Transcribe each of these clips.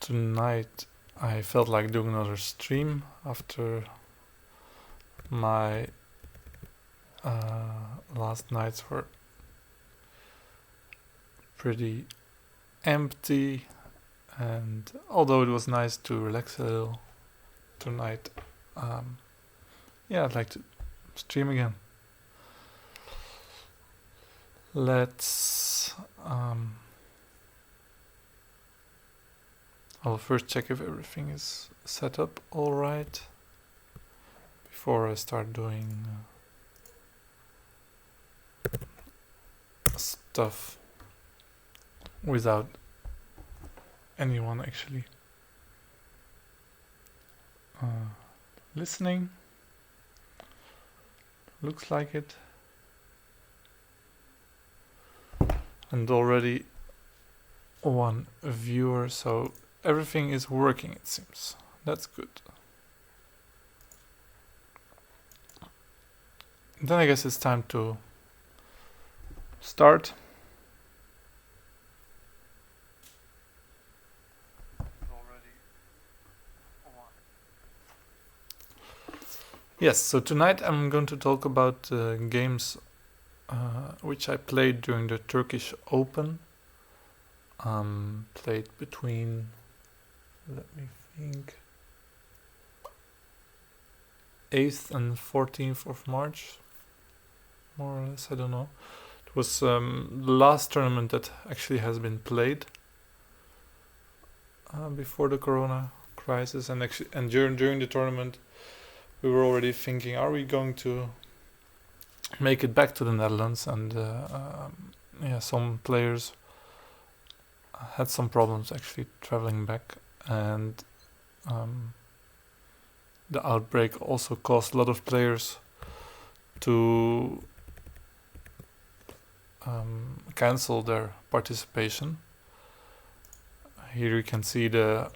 tonight I felt like doing another stream after my last nights were pretty empty, and although it was nice to relax a little tonight, I'd like to stream again. Let's I'll first check if everything is set up all right before I start doing stuff without anyone actually listening. Looks like it. And already one viewer, so everything is working, it seems. That's good. Then I guess it's time to start. Yes, so tonight I'm going to talk about games which I played during the Turkish Open. Played between, let me think, 8th and 14th of March, more or less, I don't know. It was the last tournament that actually has been played before the Corona crisis, and during the tournament we were already thinking, are we going to make it back to the Netherlands? And some players had some problems actually traveling back, and the outbreak also caused a lot of players to cancel their participation. Here you can see the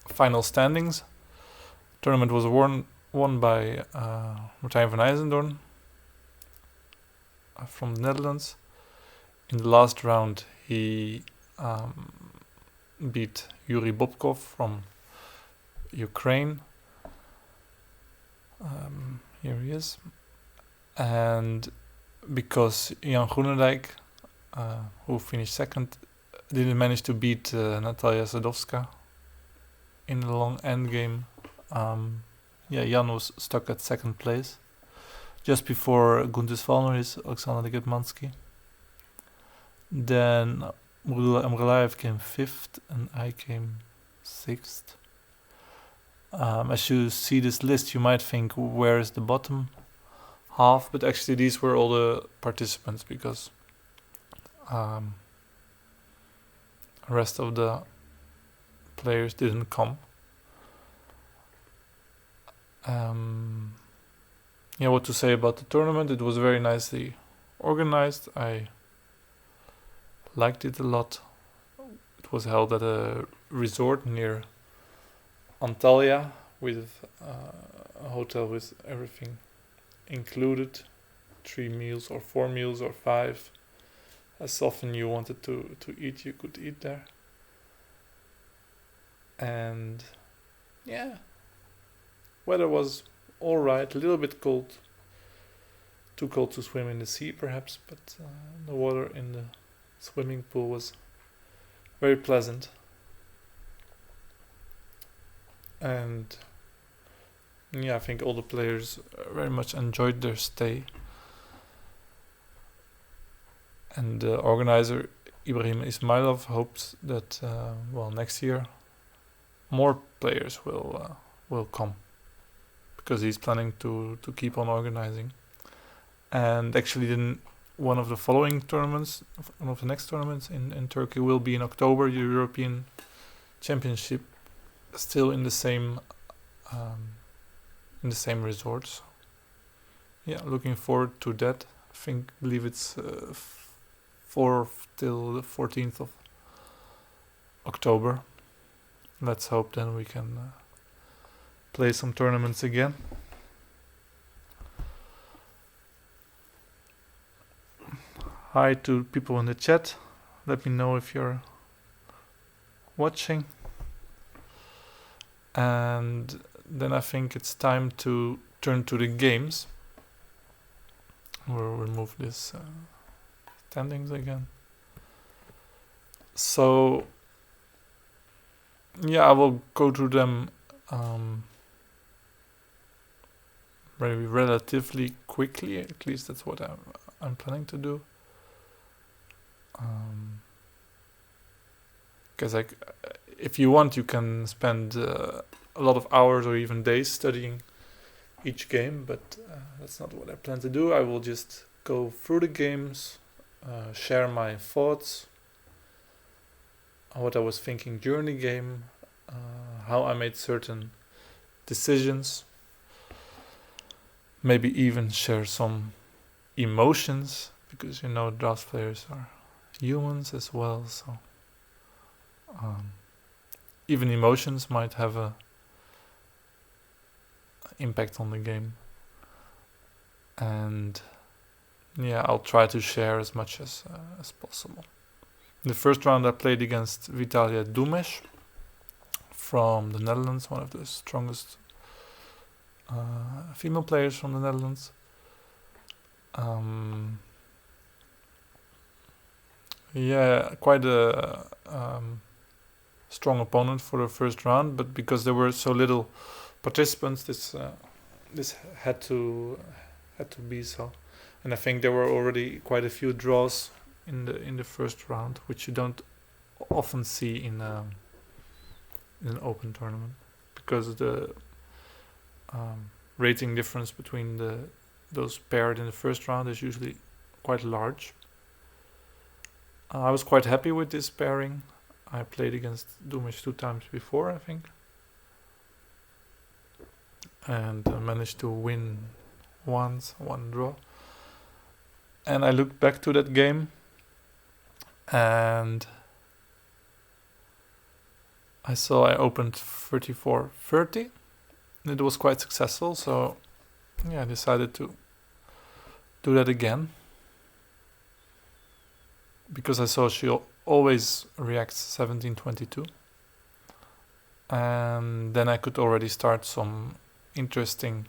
final standings. Tournament was won by Martijn van IJzendoorn from the Netherlands. In the last round he beat Yuri Bobkov from Ukraine. Here he is. And because Jan Groenendijk, who finished second, didn't manage to beat Natalia Sadowska in the long end game, Jan was stuck at second place. Just before Guntis Valner is Alexander Getmansky. Then Murula Emrelaev came 5th and I came 6th. As you see this list, you might think, where is the bottom half? But actually these were all the participants, because the rest of the players didn't come. What to say about the tournament? It was very nicely organized. I liked it a lot. It was held at a resort near Antalya with a hotel with everything included. 3 meals or 4 meals or 5. As often you wanted to eat, you could eat there. And weather was alright, a little bit cold. Too cold to swim in the sea perhaps, but the water in the swimming pool was very pleasant. And I think all the players very much enjoyed their stay. And the organizer, Ibrahim Ismailov, hopes that next year more players will come, because he's planning to keep on organizing. And actually then one of the following tournaments, one of the next tournaments in Turkey will be in October, the European Championship, still in the same resorts. Looking forward to that. Believe it's 4th till the 14th of October. Let's hope then we can play some tournaments again. Hi to people in the chat. Let me know if you're watching. And then I think it's time to turn to the games. We'll remove this standings again. So yeah, I will go through them maybe relatively quickly. At least that's what I'm planning to do. Because if you want, you can spend a lot of hours or even days studying each game, but that's not what I plan to do. I will just go through the games, share my thoughts, what I was thinking during the game, how I made certain decisions, maybe even share some emotions, because drafts players are humans as well, so even emotions might have a impact on the game. And yeah, I'll try to share as much as possible. The first round I played against Vitalia Doumesh from the Netherlands, one of the strongest female players from the Netherlands. Yeah, quite a strong opponent for the first round, but because there were so little participants, this had to be so. And I think there were already quite a few draws in the first round, which you don't often see in an open tournament, because the rating difference between those paired in the first round is usually quite large. I was quite happy with this pairing. I played against Doumesh 2 times before, I think, and managed to win once, one draw. And I looked back to that game, and I saw I opened 34-30. It was quite successful, so yeah, I decided to do that again, because I saw she always reacts 17-22, and then I could already start some interesting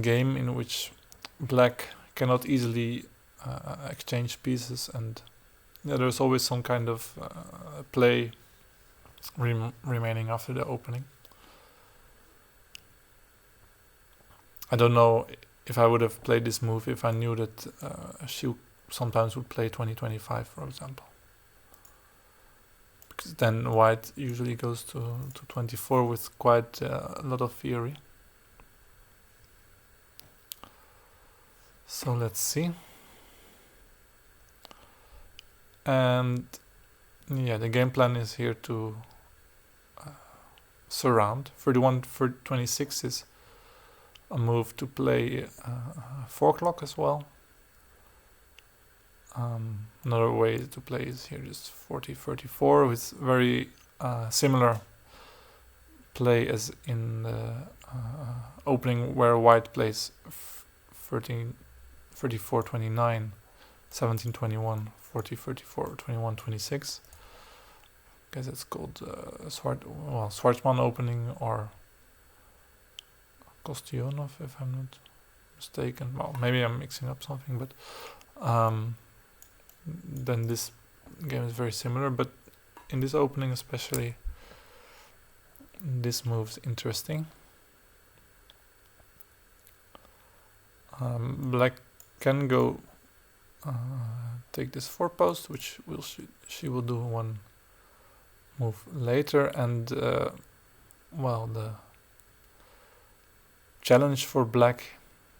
game in which black cannot easily exchange pieces, and yeah, there's always some kind of play remaining after the opening. I don't know if I would have played this move if I knew that she sometimes would play 20-25, for example, because then white usually goes to 24 with quite a lot of theory. So let's see. And yeah, the game plan is here to surround. 31 for 26 is a move to play 4 o'clock as well. Another way to play is here just 40-34 with very similar play as in the opening, where white plays 34-29, 17-21, 40-34, 21-26. I guess it's called Schwarzman opening, or Kostionov, if I'm not mistaken. Well, maybe I'm mixing up something, but then this game is very similar. But in this opening especially, this move's interesting. Black can go take this 4 post, which she will do one move later, and well, the challenge for black,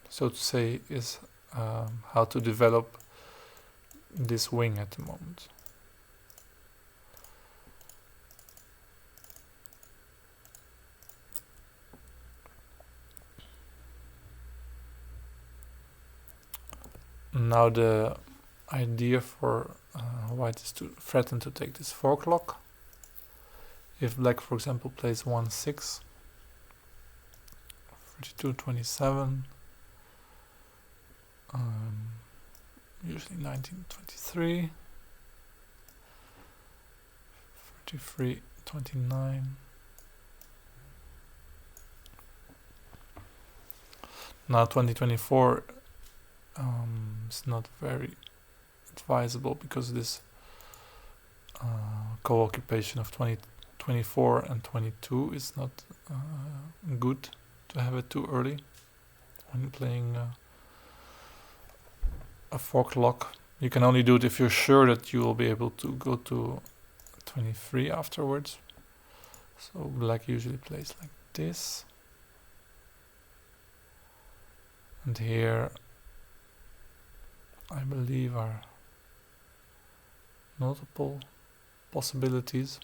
so to say, is how to develop this wing at the moment. Now the idea for white is to threaten to take this 4 o'clock. If black, for example, plays 1-6, 32-27, usually 19-23, 29. Now 2024 is not very advisable because this co-occupation of 2024 and 22 is not good to have it too early when playing a 4 o'clock. You can only do it if you're sure that you will be able to go to 23 afterwards. So black usually plays like this. And here I believe are multiple possibilities.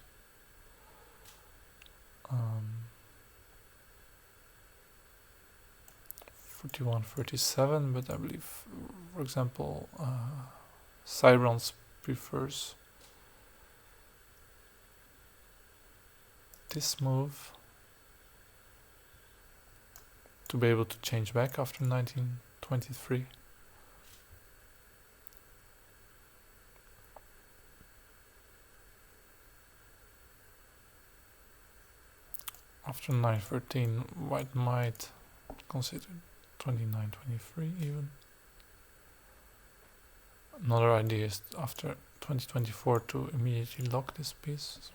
41, 37, but I believe, for example, Cyrons prefers this move to be able to change back after 1923. After 913, white might consider 29, 23 even. Another idea is after 2024 to immediately lock this piece.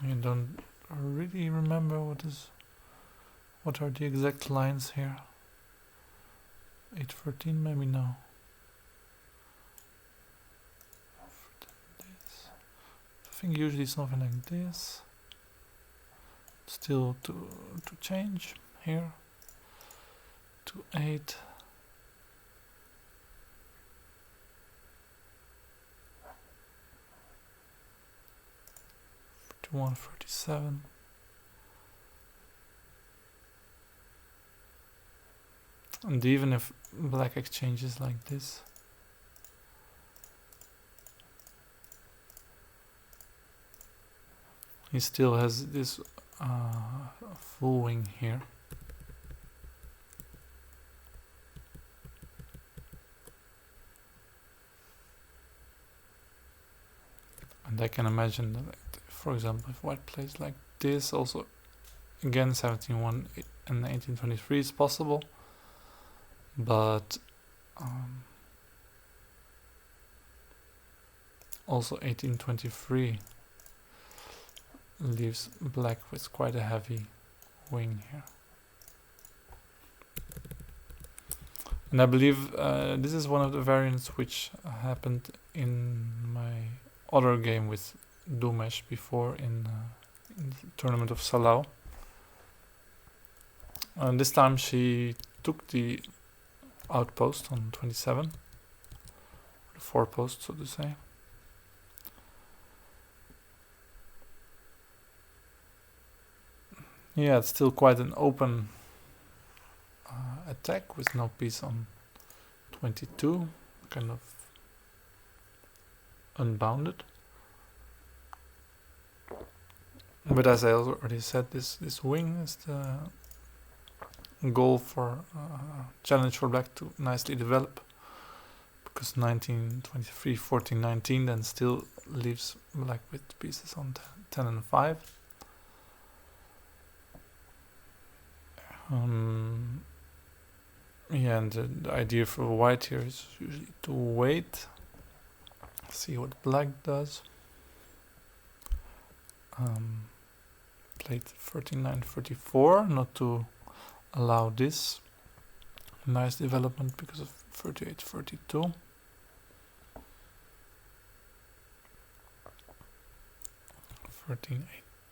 I don't really remember what are the exact lines here. 814 maybe now. I think usually something like this. Still to change here to 8. To 147. And even if black exchanges like this, he still has this full wing here. And I can imagine that, for example, if white plays like this, also again 17-1 and 18-23 is possible, but also 18-23 leaves black with quite a heavy wing here. And I believe this is one of the variants which happened in my other game with Doumesh before in the tournament of Salau. And this time she took the outpost on 27, the forepost, so to say. Yeah, it's still quite an open attack with no piece on 22, kind of unbounded. But as I already said, this wing is the goal for challenge for black to nicely develop, because 1923, 14, 19 then still leaves black with pieces on 10 and 5. Yeah, and the idea for white here is usually to wait, see what black does. Played 39, 34, not to allow this nice development because of 38, 42. (13,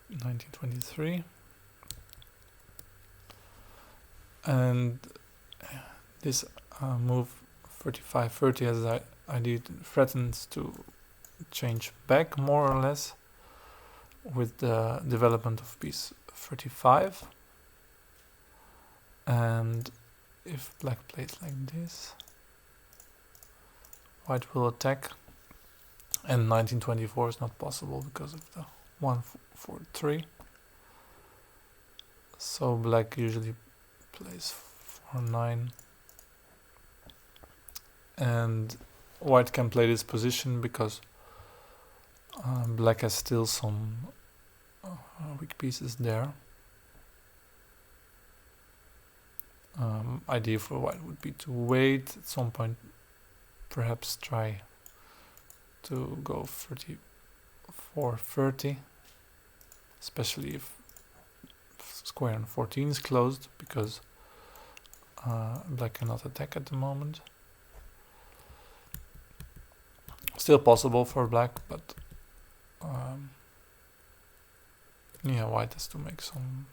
1923). And this move 35-30 as I did threatens to change back more or less with the development of piece 35. And if black plays like this, white will attack, and 1924 is not possible because of the 1-4-3. So black usually plays 4-9, and white can play this position because black has still some weak pieces there. Idea for white would be to wait at some point, perhaps try to go 34-30, especially if square on 14 is closed, because black cannot attack at the moment. Still possible for black, but yeah, white has to make some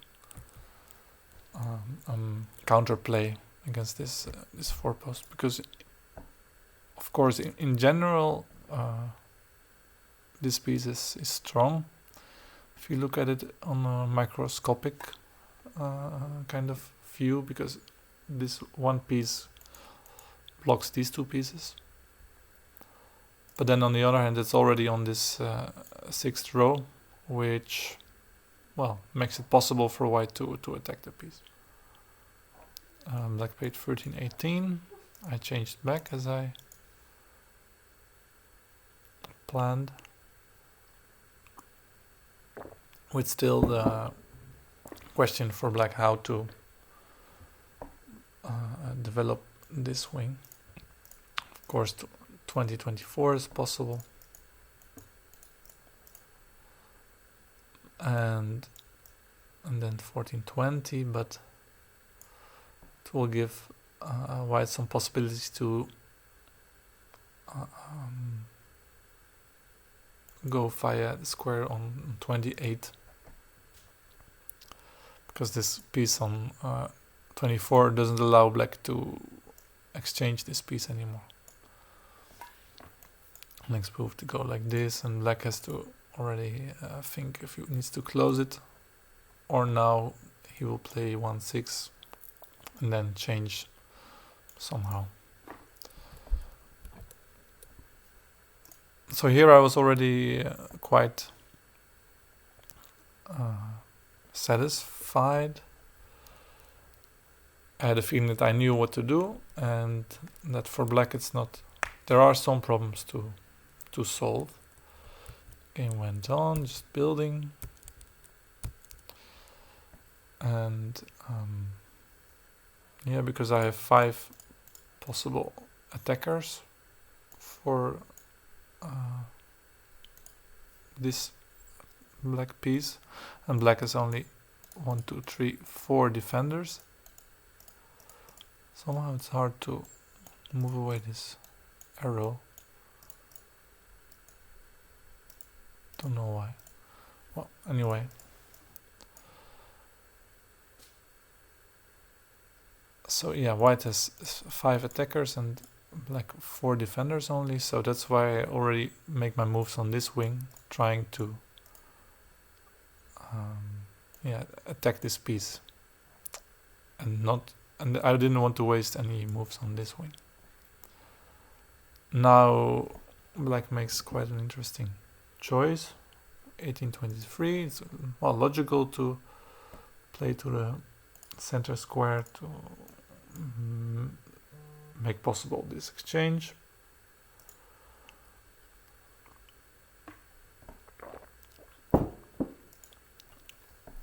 counter play against this this 4-post, because of course in general this piece is strong if you look at it on a microscopic kind of view, because this one piece blocks these two pieces. But then on the other hand, it's already on this 6th row, which, well, makes it possible for white to attack the piece. Black played 13-18. I changed back as I planned, with still the question for black how to develop this wing. Of course, 20-24 is possible, and then 14-20, but it will give white some possibilities to go via the square on 28, because this piece on 24 doesn't allow black to exchange this piece anymore. Next move to go like this, and black has to already think if he needs to close it, or now he will play 1-6 and then change somehow. So here I was already quite satisfied. I had a feeling that I knew what to do, and that for black it's not. There are some problems to solve. Game went on, just building, and yeah, because I have 5 possible attackers for this black piece, and black has only 1, 2, 3, 4 defenders. Somehow it's hard to move away this arrow. Don't know why. Well, anyway. So yeah, white has 5 attackers and black 4 defenders only, so that's why I already make my moves on this wing, trying to yeah, attack this piece, and I didn't want to waste any moves on this wing. Now black makes quite an interesting choice. 18-23. It's well logical to play to the center square to make possible this exchange.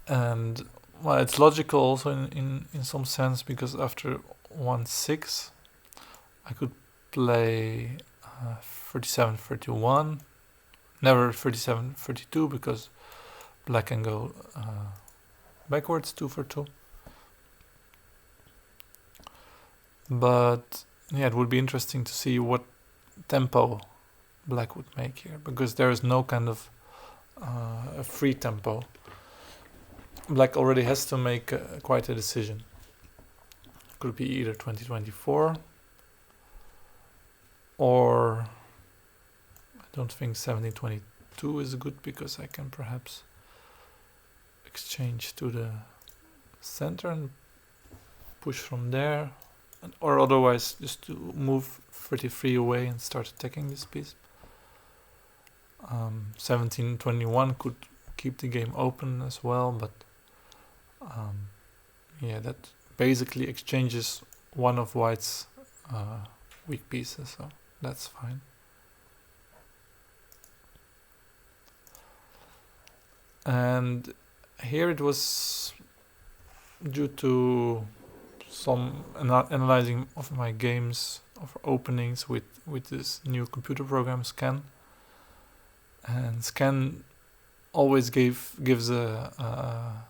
And well, it's logical also in some sense, because after 1-6 I could play 37-31, never 37-32, because black can go backwards 2 for 2. But yeah, it would be interesting to see what tempo black would make here, because there is no kind of a free tempo. Black already has to make quite a decision. Could be either 20-24, or I don't think 17-22 is good, because I can perhaps exchange to the center and push from there, or otherwise just to move 33 away and start attacking this piece. 17-21 could keep the game open as well, but yeah, that basically exchanges one of white's weak pieces, so that's fine. And here it was due to some analyzing of my games of openings with this new computer program Scan. And Scan always gives a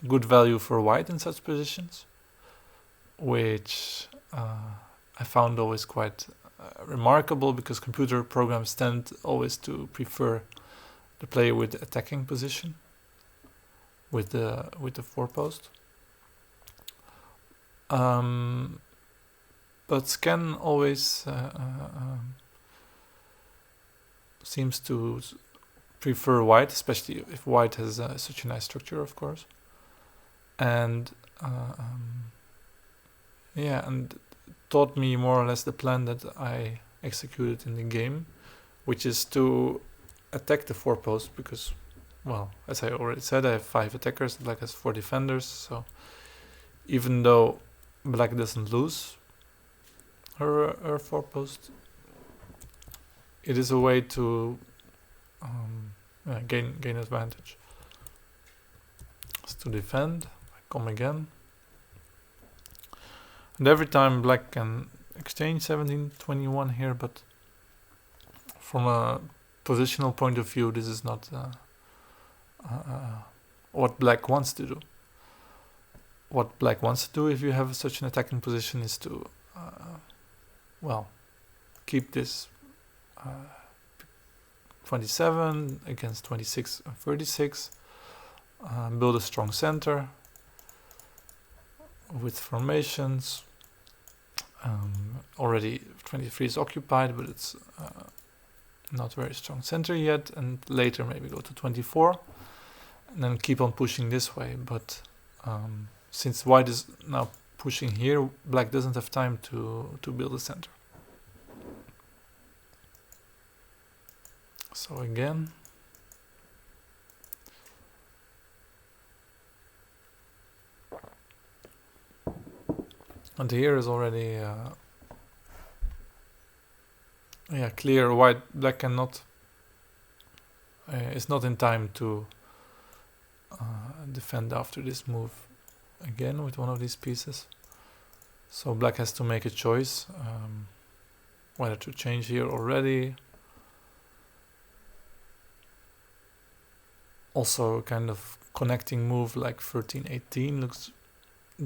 good value for white in such positions, which I found always quite remarkable, because computer programs tend always to prefer the player with the attacking position with the forepost. But Scan always seems to prefer white, especially if white has such a nice structure, of course. And and taught me more or less the plan that I executed in the game, which is to attack the forepost, because, well, as I already said, I have 5 attackers, black has 4 defenders, so even though black doesn't lose her forepost, it is a way to gain advantage. So to defend, I come again. And every time black can exchange 17-21 here, but from a positional point of view, this is not what black wants to do. What black wants to do if you have such an attacking position is to, keep this 27 against 26 and 36, build a strong center with formations. Already 23 is occupied, but it's not very strong center yet, and later maybe go to 24 and then keep on pushing this way. But since white is now pushing here, black doesn't have time to build a center. So again, and here is already clear. Black cannot is not in time to defend after this move again with one of these pieces. So black has to make a choice whether to change here already. Also, kind of connecting move like 13-18 looks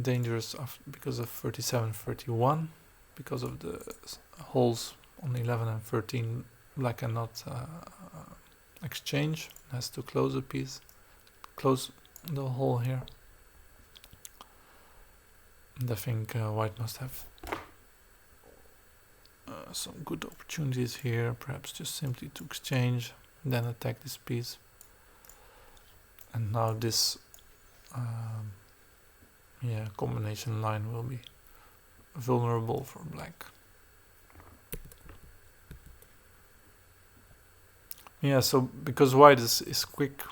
dangerous because of 37-31, because of the holes on 11 and 13. Black cannot exchange, has to close a piece, close the hole here. And I think white must have some good opportunities here, perhaps just simply to exchange and then attack this piece. And now this combination line will be vulnerable for black. Yeah, so because white is quick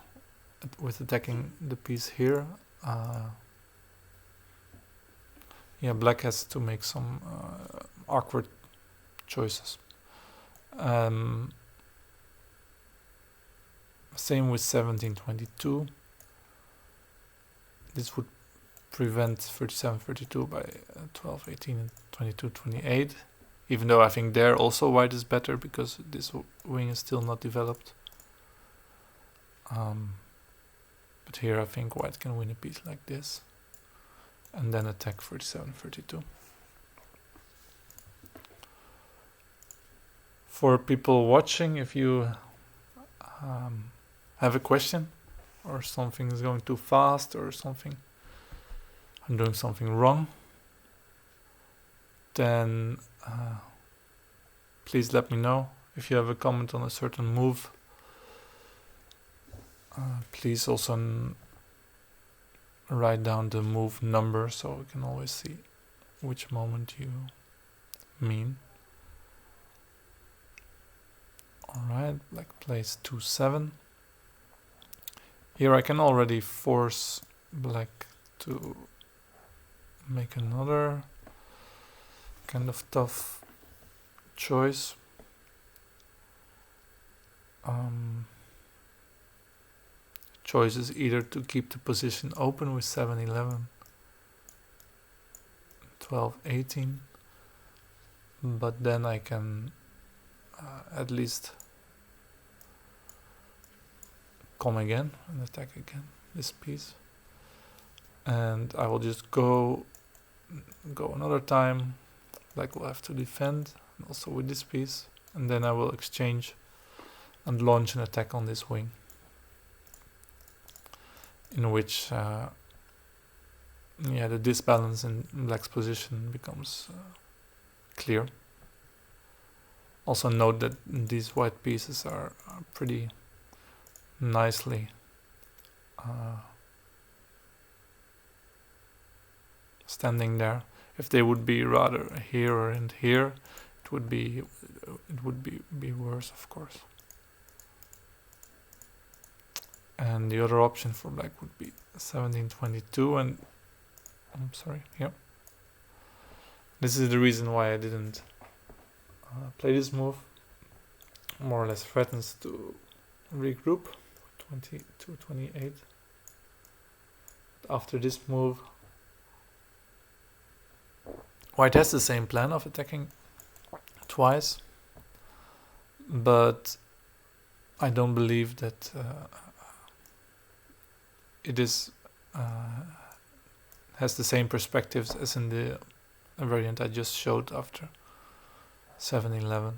with attacking the piece here, black has to make some awkward choices. Same with 17-22. This would prevent 37-32 by 12-18 and 22-28. Even though I think there also white is better because this wing is still not developed. But here I think white can win a piece like this and then attack 37-32. For people watching, if you have a question or something is going too fast or something, I'm doing something wrong, then please let me know. If you have a comment on a certain move, please also write down the move number so we can always see which moment you mean. Alright, black plays 2-7. Here I can already force black to make another kind of tough choice. Choice is either to keep the position open with 7-11, 12-18, but then I can at least come again and attack again this piece, and I will just go another time. Black will have to defend also with this piece, and then I will exchange and launch an attack on this wing, in which the disbalance in black's position becomes clear. Also note that these white pieces are pretty nicely standing there. If they would be rather here and here, it would be worse, of course. And the other option for black would be 17-22, and I'm sorry, yeah. This is the reason why I didn't play this move. More or less threatens to regroup. 22-28. After this move, white has the same plan of attacking twice, but I don't believe that it is has the same perspectives as in the variant I just showed after 7-11,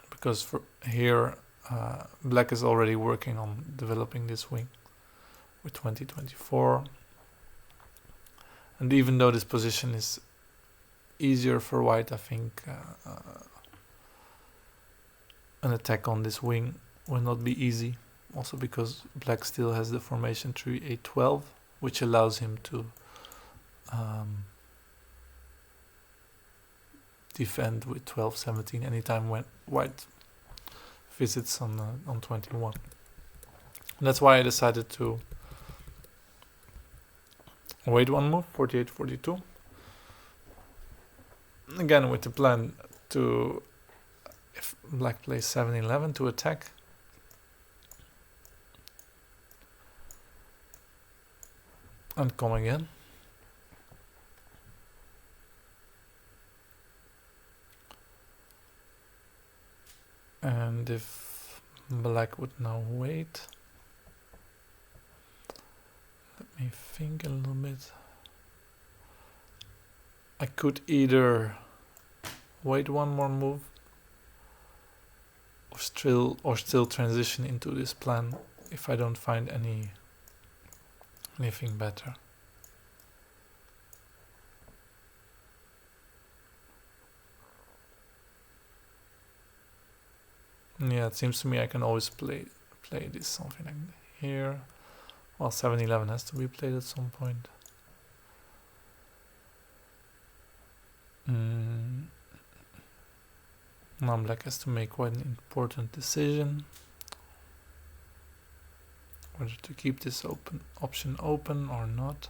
because for here black is already working on developing this wing with 20-24, and even though this position is easier for white, I think an attack on this wing will not be easy. Also because black still has the formation 3-8-12, which allows him to defend with 12-17 anytime when white visits on 21. And that's why I decided to wait one move, 48-42. Again, with the plan to, if black plays 7-11, to attack. And come again. And if black would now wait, let me think a little bit. I could either wait one more move or still transition into this plan if I don't find anything better. Yeah, it seems to me I can always play this something like here. Well, 7-11 has to be played at some point. Now black has to make quite an important decision. Whether to keep this option open or not.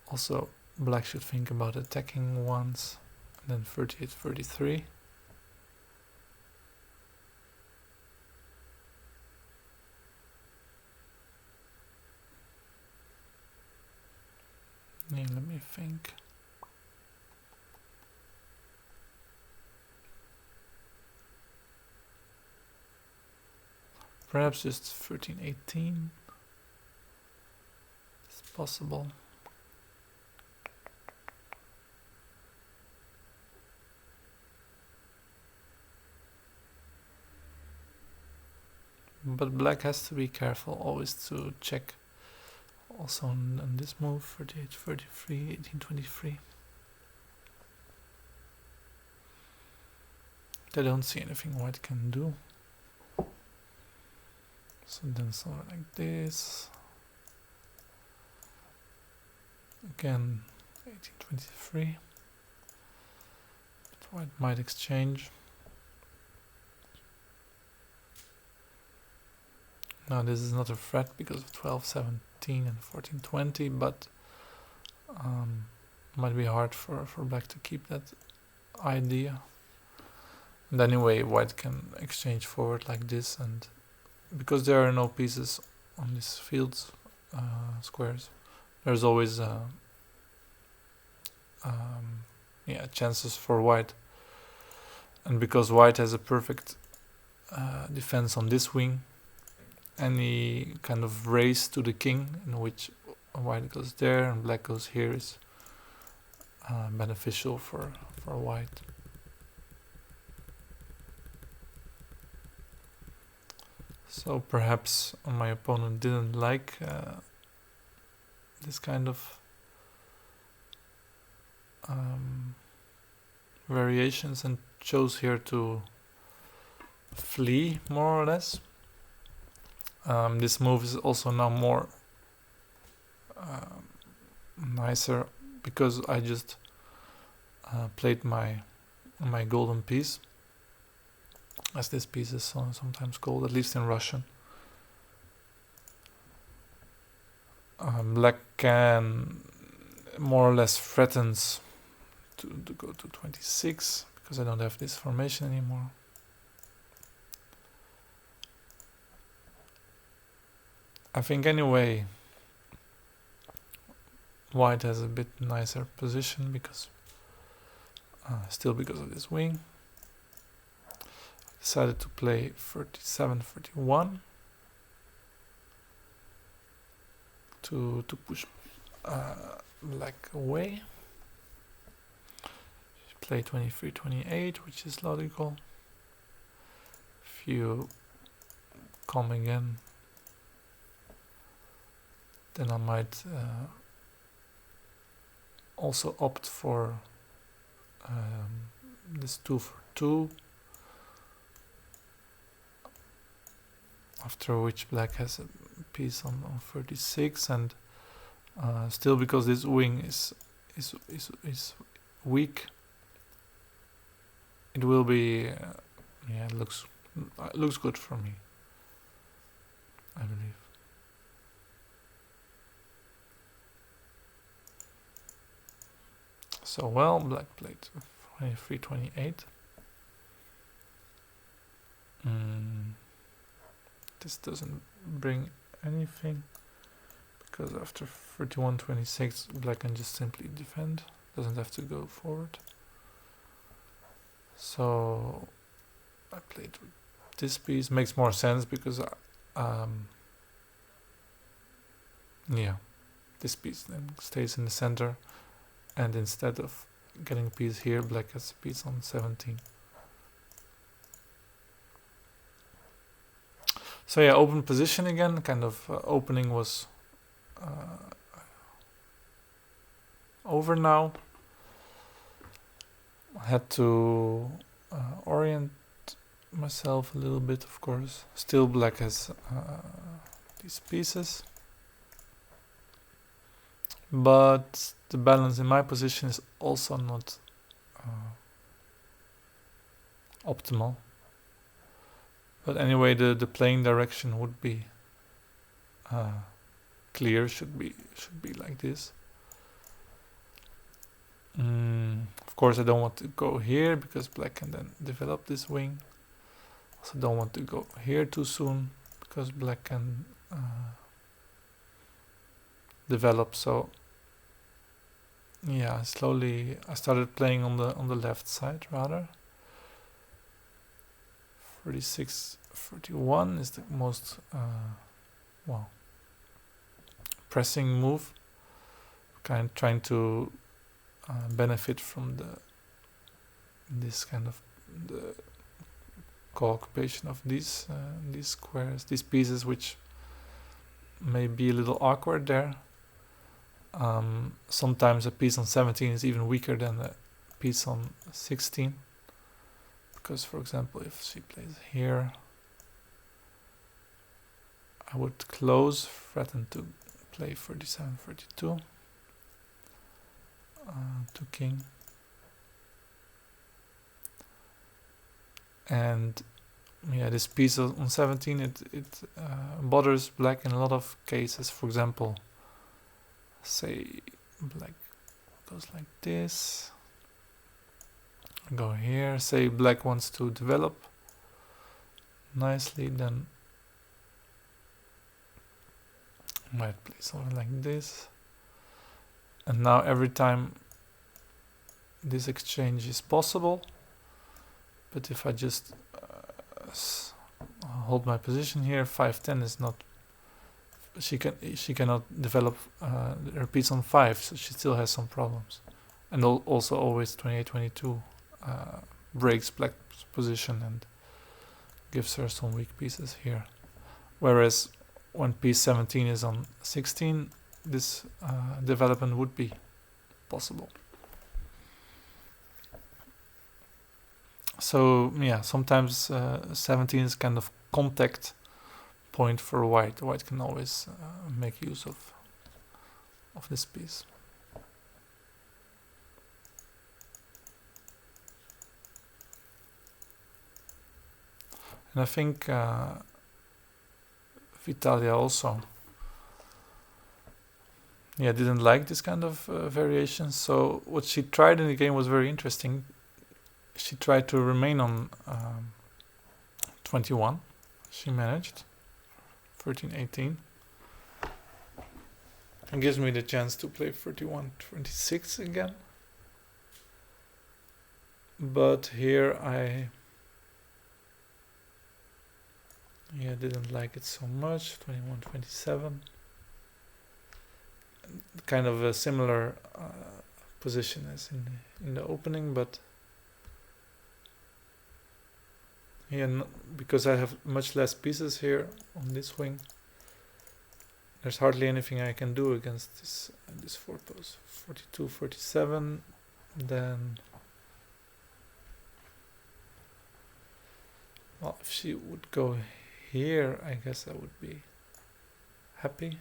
Also, black should think about attacking once, and then 38-33. Yeah, let me think. Perhaps just 13-18. It's possible. But black has to be careful always to check. Also on this move, 38-33, 18-23. I don't see anything white can do. So then something like this. Again, 18-23. But white might exchange. Now this is not a threat because of 12-17 and 14-20, but might be hard for black to keep that idea. And anyway, white can exchange forward like this, and because there are no pieces on these fields, squares, there's always chances for white. And because white has a perfect defense on this wing, any kind of race to the king in which white goes there and black goes here is beneficial for white. So perhaps my opponent didn't like this kind of variations and chose here to flee, more or less. This move is also now more nicer because I just played my golden piece, as this piece is sometimes called, at least in Russian. Black can more or less threatens to go to 26 because I don't have this formation anymore. I think anyway white has a bit nicer position because still because of this wing. I decided to play 37-31 to push black away. Play 23-28, which is logical. If you come again, then I might also opt for this 2 for 2, after which black has a piece on 36, and still because this wing is weak, it will be it looks good for me, I believe. So well, black played 23-28. This doesn't bring anything because after 31-26 black can just simply defend, doesn't have to go forward. So I played with this piece, makes more sense because this piece then stays in the center, and instead of getting a piece here, black has a piece on 17. So yeah, open position again, kind of opening was over now. I had to orient myself a little bit, of course. Still black has these pieces, but the balance in my position is also not optimal. But anyway, the playing direction would be clear. Should be like this. Of course, I don't want to go here because black can then develop this wing. Also, don't want to go here too soon because black can develop. So yeah, slowly I started playing on the left side rather. 36-41 is the most pressing move. Kind of trying to benefit from this kind of the co-occupation of these squares, these pieces, which may be a little awkward there. Sometimes a piece on 17 is even weaker than a piece on 16. Because, for example, if she plays here, I would close, threaten to play 37-32 to king. And yeah, this piece on 17, it bothers black in a lot of cases. For example, say black goes like this. Go here, say black wants to develop nicely, then might play something like this. And now every time this exchange is possible, but if I just hold my position here, 5-10 is not, she cannot develop her piece on 5, so she still has some problems. And also always 28-22 breaks black's position and gives her some weak pieces here. Whereas when piece 17 is on 16, this development would be possible. So yeah, sometimes 17 is kind of contact point for white. White can always make use of this piece. And I think Vitalia also didn't like this kind of variation. So what she tried in the game was very interesting. She tried to remain on 21. She managed 13-18. And gives me the chance to play 31-26 again. But here I didn't like it so much. 21-27. Kind of a similar position as in the opening, but because I have much less pieces here on this wing, there's hardly anything I can do against this four-pose. 42-47, then well, if she would go here, I guess I would be happy.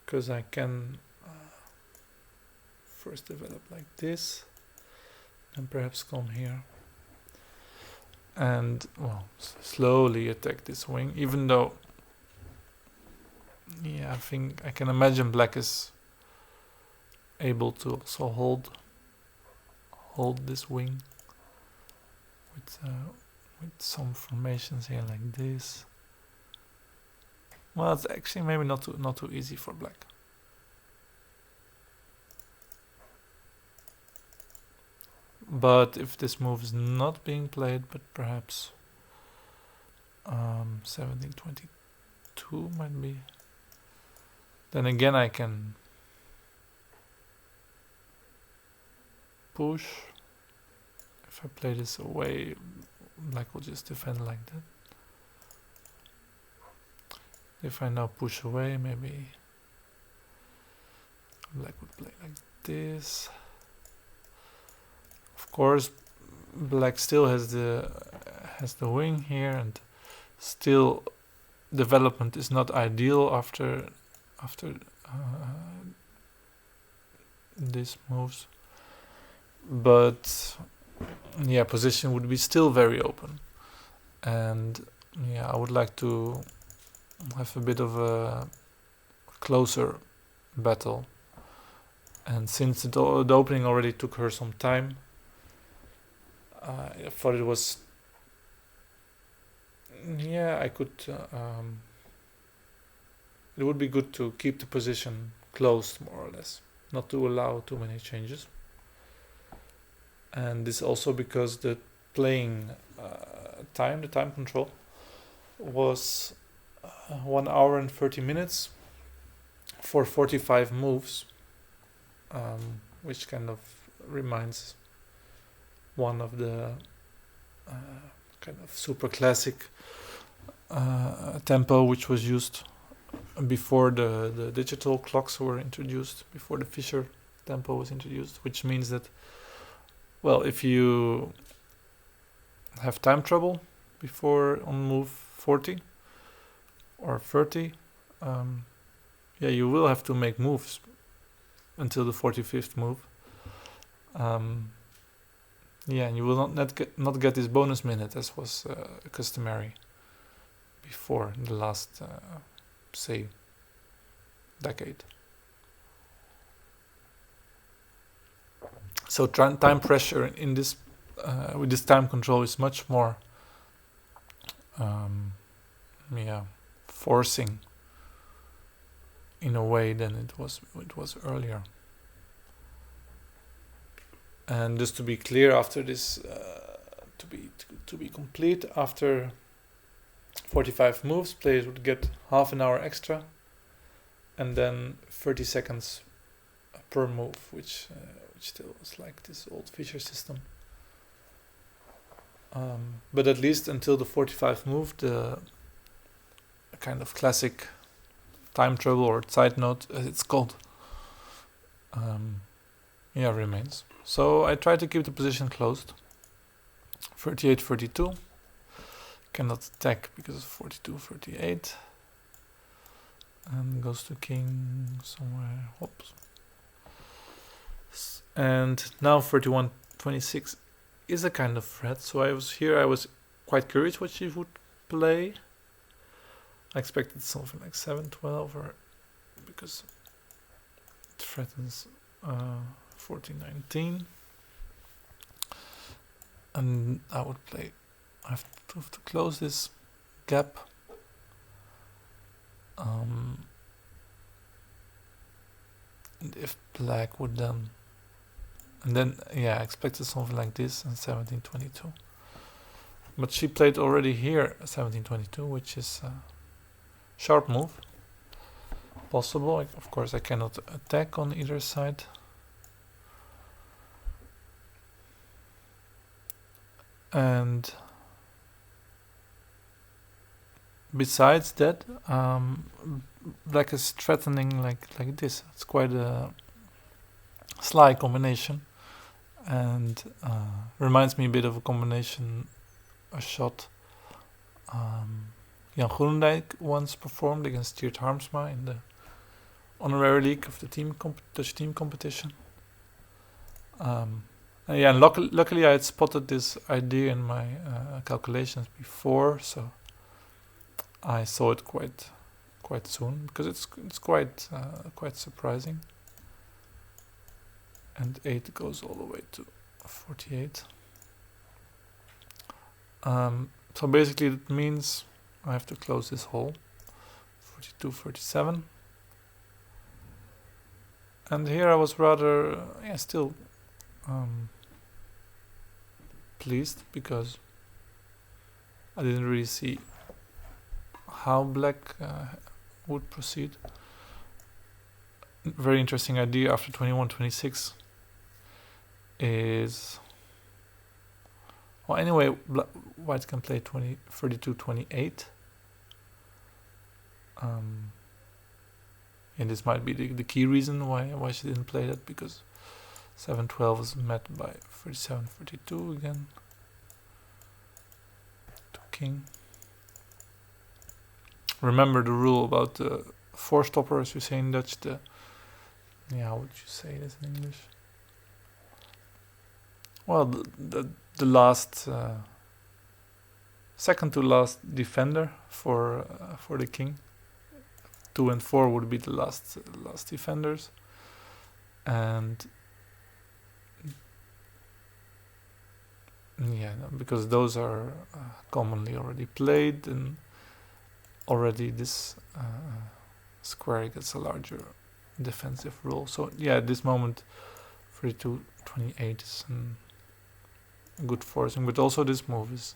Because I can first develop like this, and perhaps come here. And, well, slowly attack this wing, even though, I think I can imagine black is able to also hold this wing with some formations here like this. Well, it's actually maybe not too easy for black. But if this move is not being played, but perhaps 17-22 might be, then again I can push. If I play this away, black will just defend like that. If I now push away, maybe black would play like this. Of course, black still has the wing here, and still development is not ideal after these moves. But position would be still very open, and I would like to have a bit of a closer battle. And since the opening already took her some time, I thought it was I could it would be good to keep the position closed, more or less, not to allow too many changes. And this also because the playing time, the time control, was 1 hour and 30 minutes for 45 moves, which kind of reminds one of the kind of super classic tempo which was used before the digital clocks were introduced, before the Fischer tempo was introduced, which means that, well, if you have time trouble before on move 40 or 30, you will have to make moves until the 45th move. And you will not get this bonus minute as was customary before the last say, decade. So time pressure in this with this time control is much more forcing in a way than it was earlier. And just to be clear, after this to be complete, after 45 moves, players would get half an hour extra, and then 30 seconds per move, which still is like this old Fischer system. But at least until the 45 move, the kind of classic time trouble or side note, as it's called, remains. So I try to keep the position closed. 38-32. Cannot attack because of 42-38. And goes to king somewhere. Whoops. And now 31-26 is a kind of threat. So I was quite curious what she would play. I expected something like 7-12, or because it threatens 14-19. And I would play. I have to close this gap. And if black would then, I expected something like this and 17-22. But she played already here 17-22, which is a sharp move. Possible. Of course, I cannot attack on either side. And besides that, black is threatening like this. It's quite a sly combination, and reminds me a bit of a shot Jan Groenendijk once performed against Tjeerd Harmsma in the honorary league of the Dutch team competition. And luckily I had spotted this idea in my calculations before, so I saw it quite soon, because it's quite surprising. And 8 goes all the way to 48. So basically it means I have to close this hole. 42-37. And here I was rather still pleased, because I didn't really see how black would proceed. Very interesting idea after 21-26 is, well, anyway, white can play 32-28. And this might be the key reason why she didn't play that, because 7-12 is met by 37-32 again. To king. Remember the rule about the four stopper, as you say in Dutch. How would you say this in English? Well, the last, second to last defender for the king. 2 and 4 would be the last defenders, and because those are commonly already played, and already this square gets a larger defensive role. So at this moment 32-28 is a good forcing, but also this move is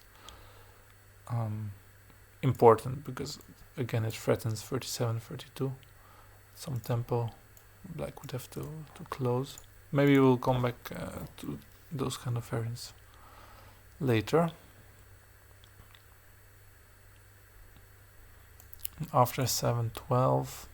important, because again it threatens 37-32. Some tempo black would have to close. Maybe we'll come back to those kind of variants later. After 7-12,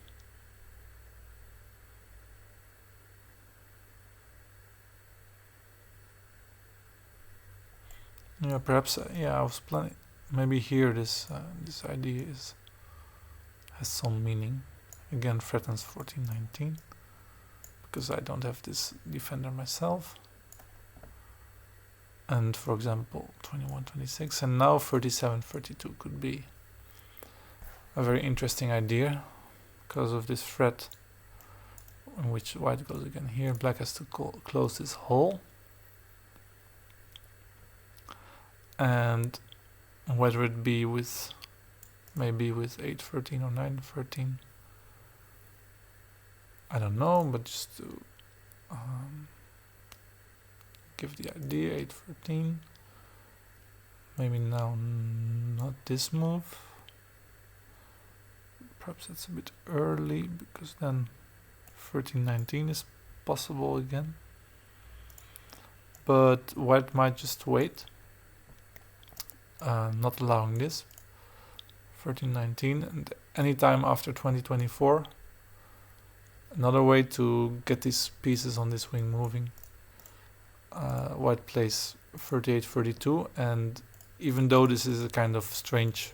perhaps I was planning maybe here this idea has some meaning. Again, threatens 14-19, because I don't have this defender myself. And for example 21-26, and now 37-32 could be a very interesting idea because of this threat in which white goes again here. Black has to close this hole, and whether it be with maybe with 8-13 or 9-13, I don't know, but just to give the idea, 8-13. Maybe now not this move. Perhaps it's a bit early because then 13-19 is possible again. But white might just wait, not allowing this. 13-19, and anytime after 20-24. Another way to get these pieces on this wing moving. White plays 38-32, and even though this is a kind of strange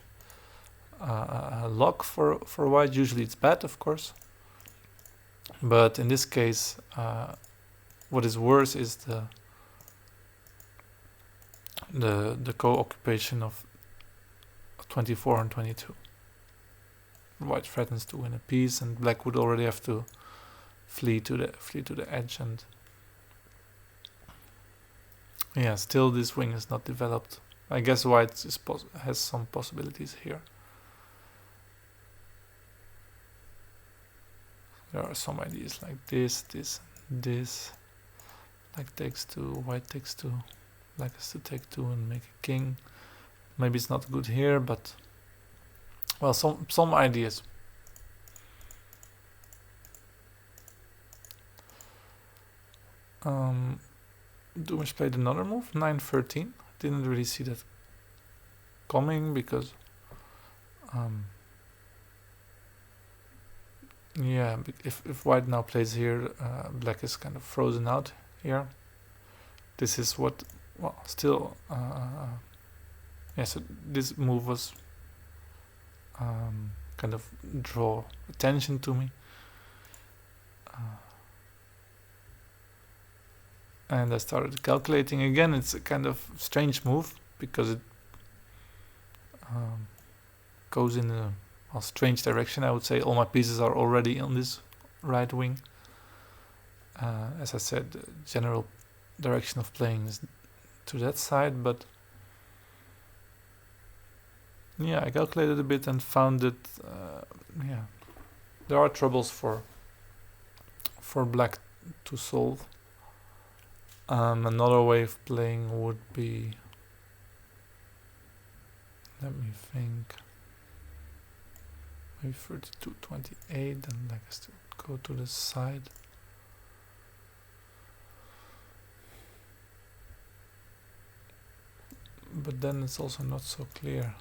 lock for white, usually it's bad, of course. But in this case, what is worse is the co-occupation of 24 and 22. White threatens to win a piece, and black would already have to flee to the edge, and yeah, still this wing is not developed. I guess white has some possibilities here. There are some ideas like this. Black takes 2, white takes 2. Black has to take 2 and make a king. Maybe it's not good here, but well, some ideas. Doumesh played another move, 9-13. Didn't really see that coming because yeah, if white now plays here, black is kind of frozen out here. This is what, well, still yeah, so this move was kind of draw attention to me, and I started calculating again. It's a kind of strange move because it goes in a strange direction, I would say. All my pieces are already on this right wing. As I said, the general direction of playing is to that side, but yeah, I calculated a bit and found that yeah, there are troubles for black to solve. Another way of playing would be, let me think, maybe 32-28, and black has to go to the side. But then it's also not so clear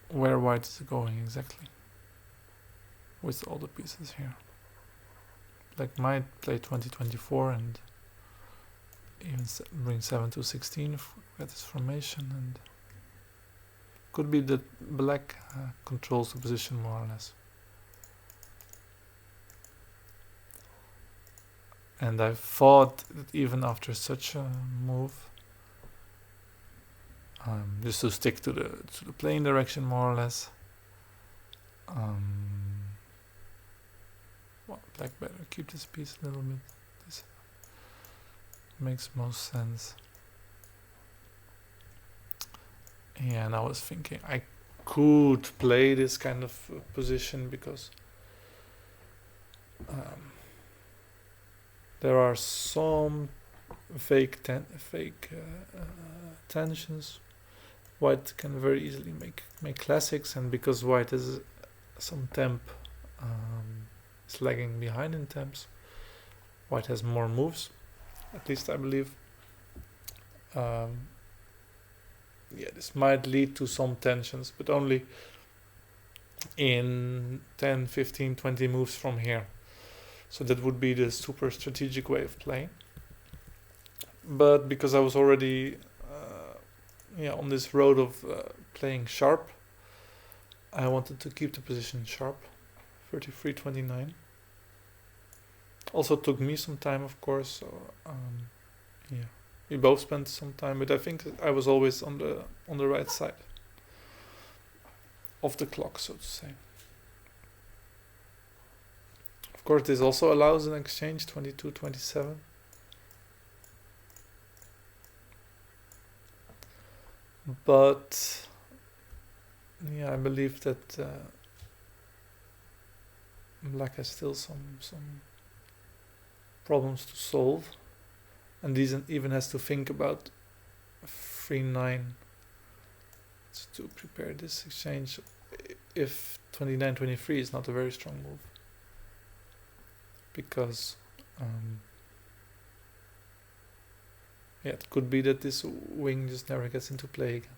where white is going exactly with all the pieces here. Black might play 20-24 and even bring 7-16 at this formation, and could be that black controls the position more or less. And I thought that even after such a move, just to stick to the playing direction more or less, well, black better keep this piece a little bit. This makes most sense. And I was thinking I could play this kind of position because there are some fake tensions. White can very easily make classics, and because white has some temp, is lagging behind in temps, white has more moves, at least I believe. Yeah, this might lead to some tensions, but only in 10, 15, 20 moves from here. So that would be the super strategic way of playing. But because I was already on this road of playing sharp, I wanted to keep the position sharp. 33-29. Also took me some time, of course. So yeah, we both spent some time, but I think I was always on the right side. off the clock, so to say. Of course, this also allows an exchange 22-27. But yeah, I believe that black has still some problems to solve, and these even has to think about 3-9 to prepare this exchange if 29-23 is not a very strong move, because yeah, it could be that this wing just never gets into play again.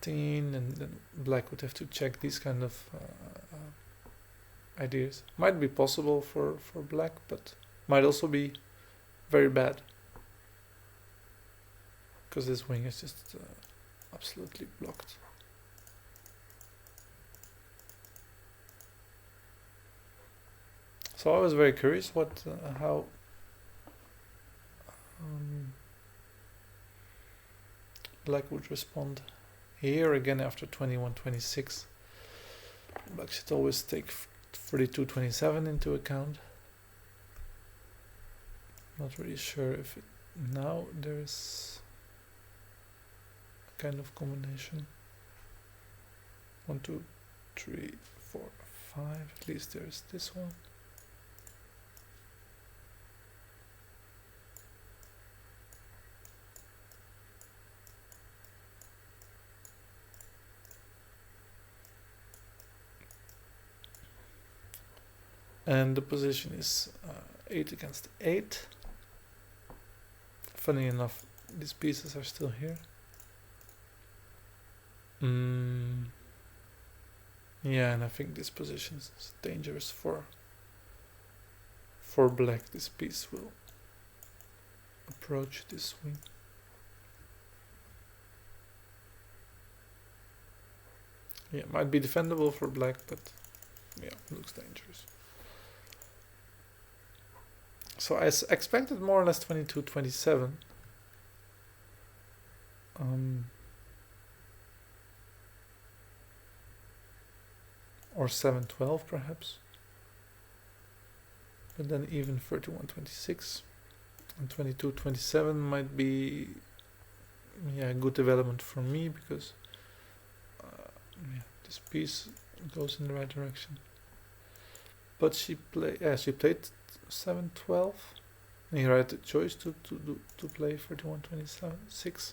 14-19, and then black would have to check these kind of ideas. Might be possible for black, but might also be very bad, because this wing is just absolutely blocked. So I was very curious how black would respond here again after 21-26. Black should always take 32-27 into account. Not really sure if now there's a kind of combination. 1, 2, 3, 4, 5. At least there's this one. And the position is 8 against 8. Funny enough, these pieces are still here. Yeah, and I think this position is dangerous for black. This piece will approach this wing. Yeah, might be defendable for black, but yeah, looks dangerous. So I expected more or less 22-27. Or 7-12 perhaps. But then even 31-26 and 22-27 might be a good development for me, because this piece goes in the right direction. But she played 7-12, and he had the choice to play 31-26.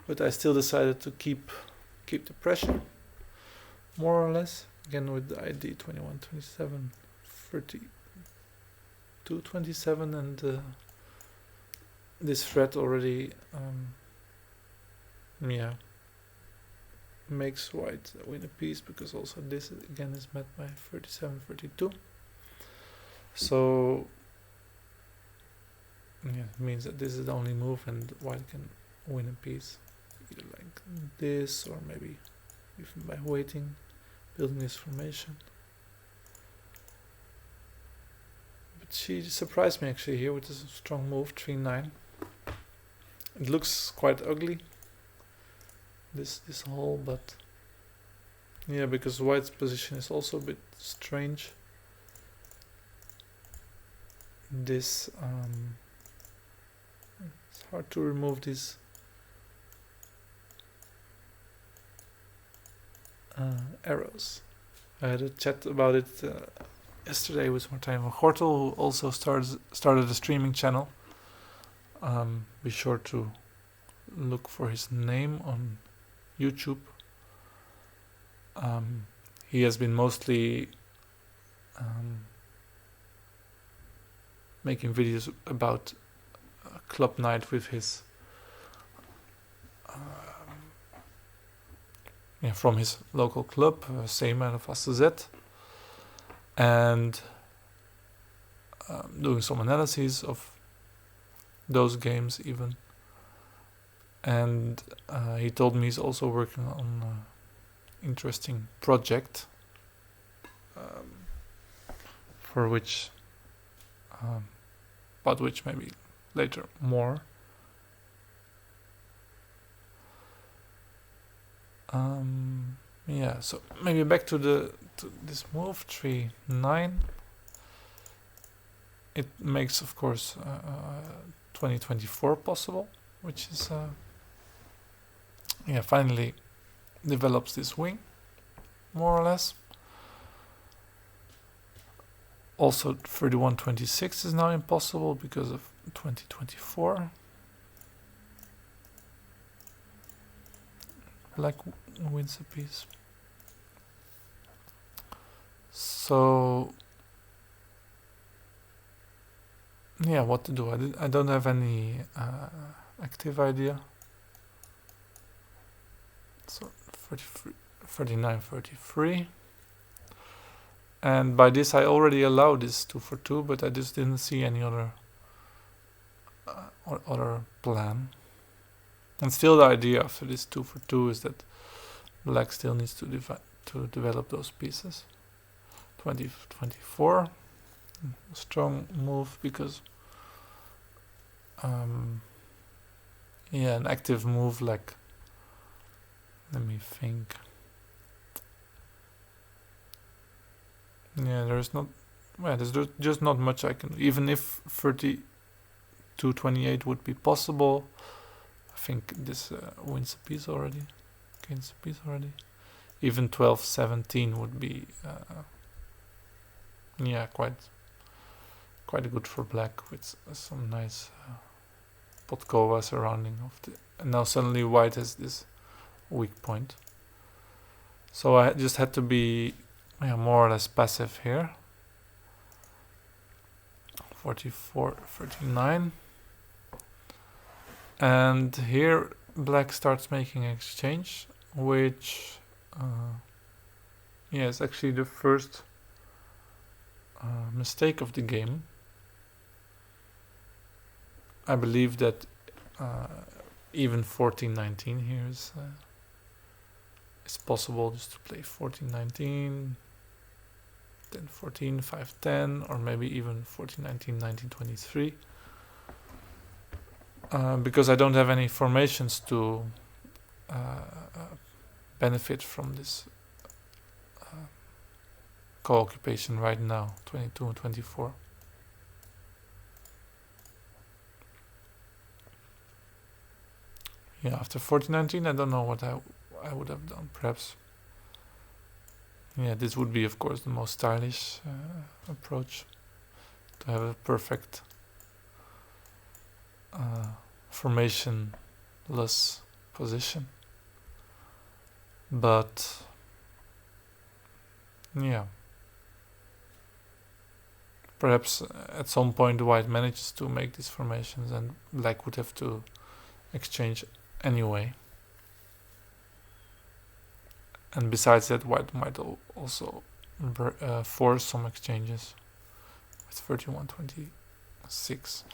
But I still decided to keep the pressure, more or less. Again with the ID 21-27, 32-27, and this threat already makes white win a piece, because also this again is met by 37-32. So yeah, it means that this is the only move and white can win a piece, either like this or maybe even by waiting, building this formation. But she surprised me actually here with this strong move, 3-9. It looks quite ugly, this hole, but yeah, because white's position is also a bit strange. This it's hard to remove these arrows. I had a chat about it yesterday with Martijn van Gortel, who also started a streaming channel. Be sure to look for his name on YouTube. He has been mostly making videos about club night with his from his local club, same out of AZ, and doing some analyses of those games even. And he told me he's also working on an interesting project for which about which maybe later more. Yeah, so maybe back to this move 3-9. It makes, of course, 2024 possible, which is yeah, finally develops this wing more or less. Also 31-26 is now impossible because of 2024. Black wins a piece. So yeah, what to do? I don't have any active idea. So 39-33. And by this I already allowed this 2-4-2, but I just didn't see any other other plan. And still the idea after this 2-4-2 is that black still needs to develop those pieces. 20-24. Strong move because yeah, an active move like, let me think. Yeah, there's just not much I can. Even if 32-28 would be possible, I think this wins a piece already, gains a piece already. Even 12-17 would be, yeah, quite good for black with some nice Podkova surrounding of the. And now suddenly white has this weak point. So I just had to be more or less passive here. 44-39. And here black starts making exchange, which yeah, is actually the first mistake of the game. I believe that even 14-19 here is possible, just to play 14-19, then 14-5-10, or maybe even 14-19, 19-23. Because I don't have any formations to benefit from this co-occupation right now, 22 and 24. Yeah, after 14-19, I don't know what I would have done. Perhaps, yeah, this would be, of course, the most stylish approach, to have a perfect formationless position. But yeah, perhaps at some point white manages to make these formations and black would have to exchange anyway. And besides that, white might also force some exchanges with 31-26.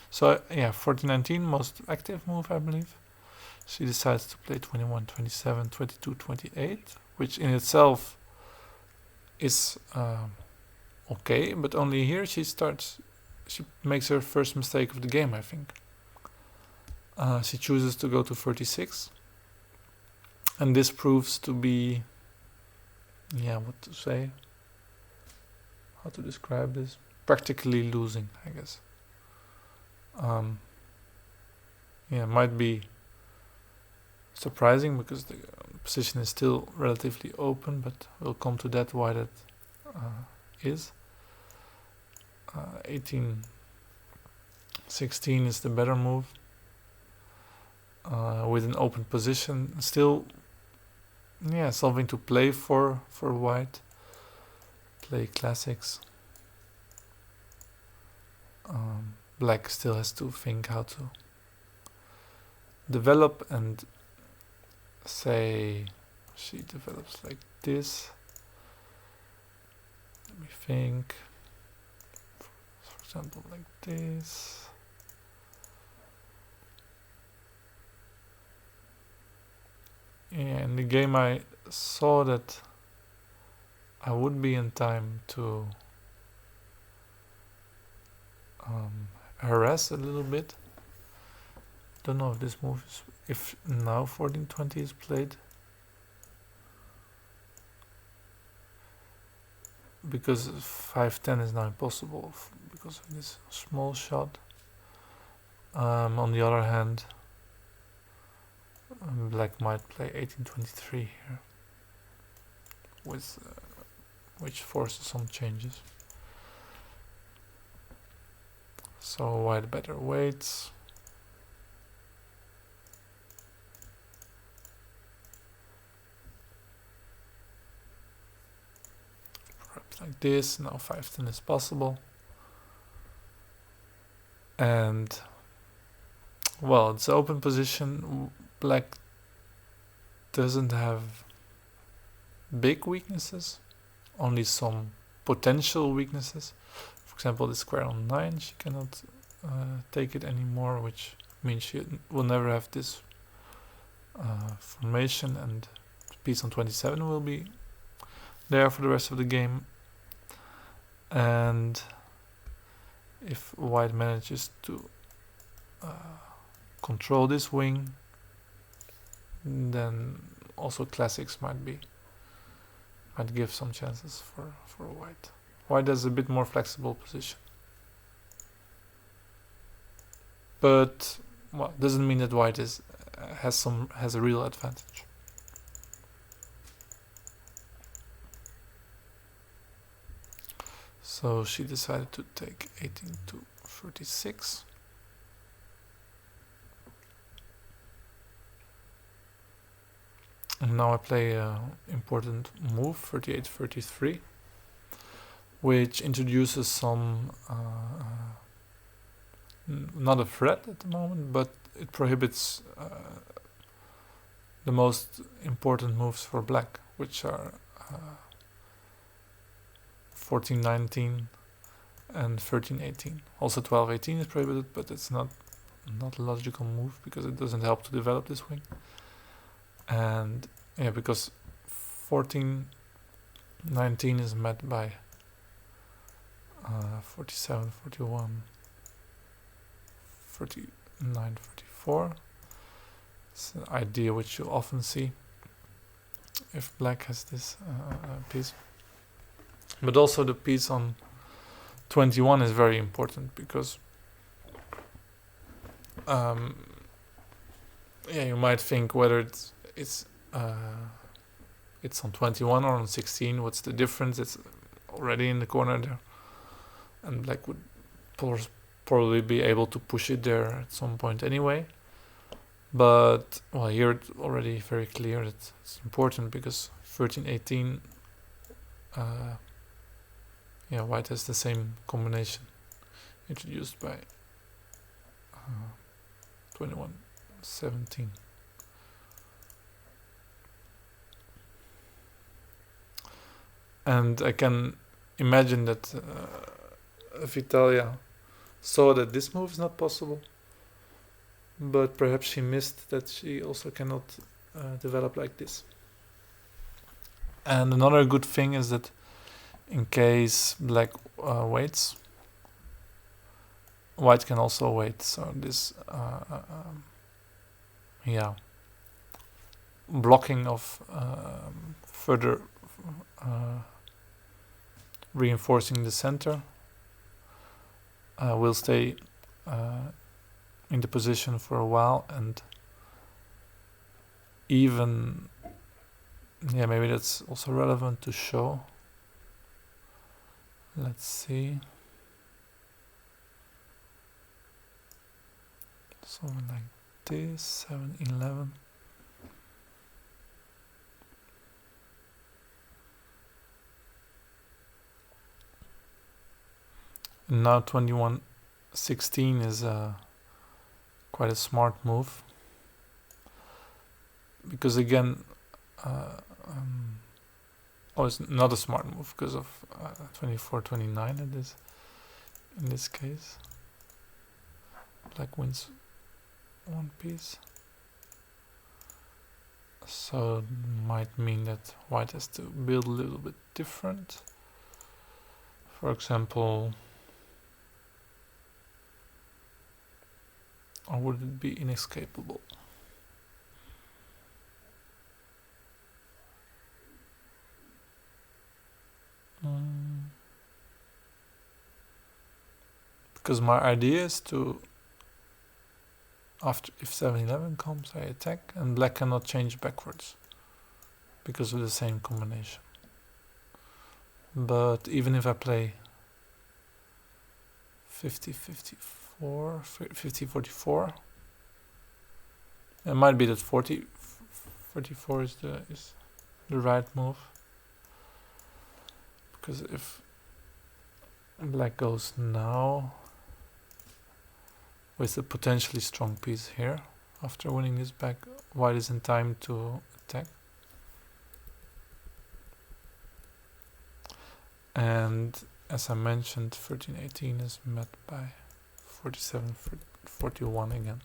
So yeah, 14-19, most active move, I believe. She decides to play 21-27, 22-28, which in itself is okay, but only here she makes her first mistake of the game, I think. She chooses to go to 36, and this proves to be, yeah, what to say, how to describe this, practically losing, I guess. Yeah, might be surprising because the position is still relatively open, but we'll come to that, why that is. 18-16 is the better move. With an open position, still, yeah, something to play for white. Play classics. Black still has to think how to develop, and say she develops like this. Let me think. For example, like this. Yeah, in the game I saw that I would be in time to harass a little bit. Don't know if this move is, if now 14-20 is played. because 5-10 is now impossible because of this small shot. On the other hand, black might play 18-23 here, with which forces some changes. So white better waits. Perhaps like this. Now 5-10 is possible. And well, it's open position. Black doesn't have big weaknesses, only some potential weaknesses. For example, the square on 9, she cannot take it anymore, which means she will never have this formation, and the piece on 27 will be there for the rest of the game. And if white manages to control this wing, then also classics might give some chances for white. White has a bit more flexible position, but well, doesn't mean that white has a real advantage. So she decided to take 18-36. And now I play an important move, 38-33, which introduces some, not a threat at the moment, but it prohibits the most important moves for black, which are 14-19 and 13-18. Also 12-18 is prohibited, but it's not a logical move because it doesn't help to develop this wing. And yeah, because 14-19 is met by 47-41, 49-44. It's an idea which you often see if black has this piece. But also the piece on 21 is very important because yeah, you might think whether it's on 21 or on 16. What's the difference? It's already in the corner there, and black would probably be able to push it there at some point anyway. But well, here it's already very clear that it's important because 13-18, yeah, white has the same combination introduced by 21-17. And I can imagine that Vitalia saw that this move is not possible, but perhaps she missed that she also cannot develop like this. And another good thing is that in case black waits, white can also wait. So this yeah, blocking of further reinforcing the center will stay in the position for a while, and even yeah, maybe that's also relevant to show. Let's see. Something like this, 7-11. And now 21-16 is quite a smart move, because again, it's not a smart move because of 24-29 it is in this case. Black wins one piece, so it might mean that white has to build a little bit different. For example, or would it be inescapable? Because my idea is to, after if 7-11 comes, I attack, and black cannot change backwards because of the same combination. But even if I play 50-54, 50-44, it might be that 44 is the right move. Because if black goes now with a potentially strong piece here, after winning this back, white is in time to attack. And as I mentioned, 13-18 is met by 47-41 again.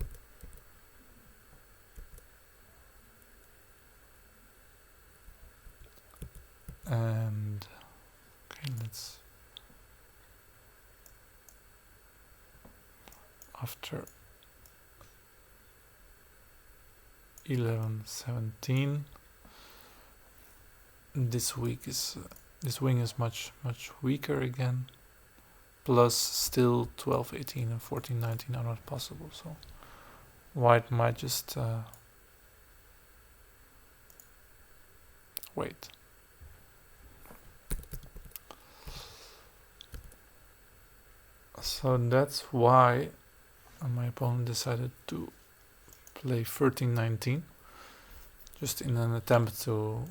And okay, let's after 11-17, this wing is much weaker again. Plus, still 12-18 and 14-19 are not possible. So white might just wait. So that's why my opponent decided to play 13-19, just in an attempt to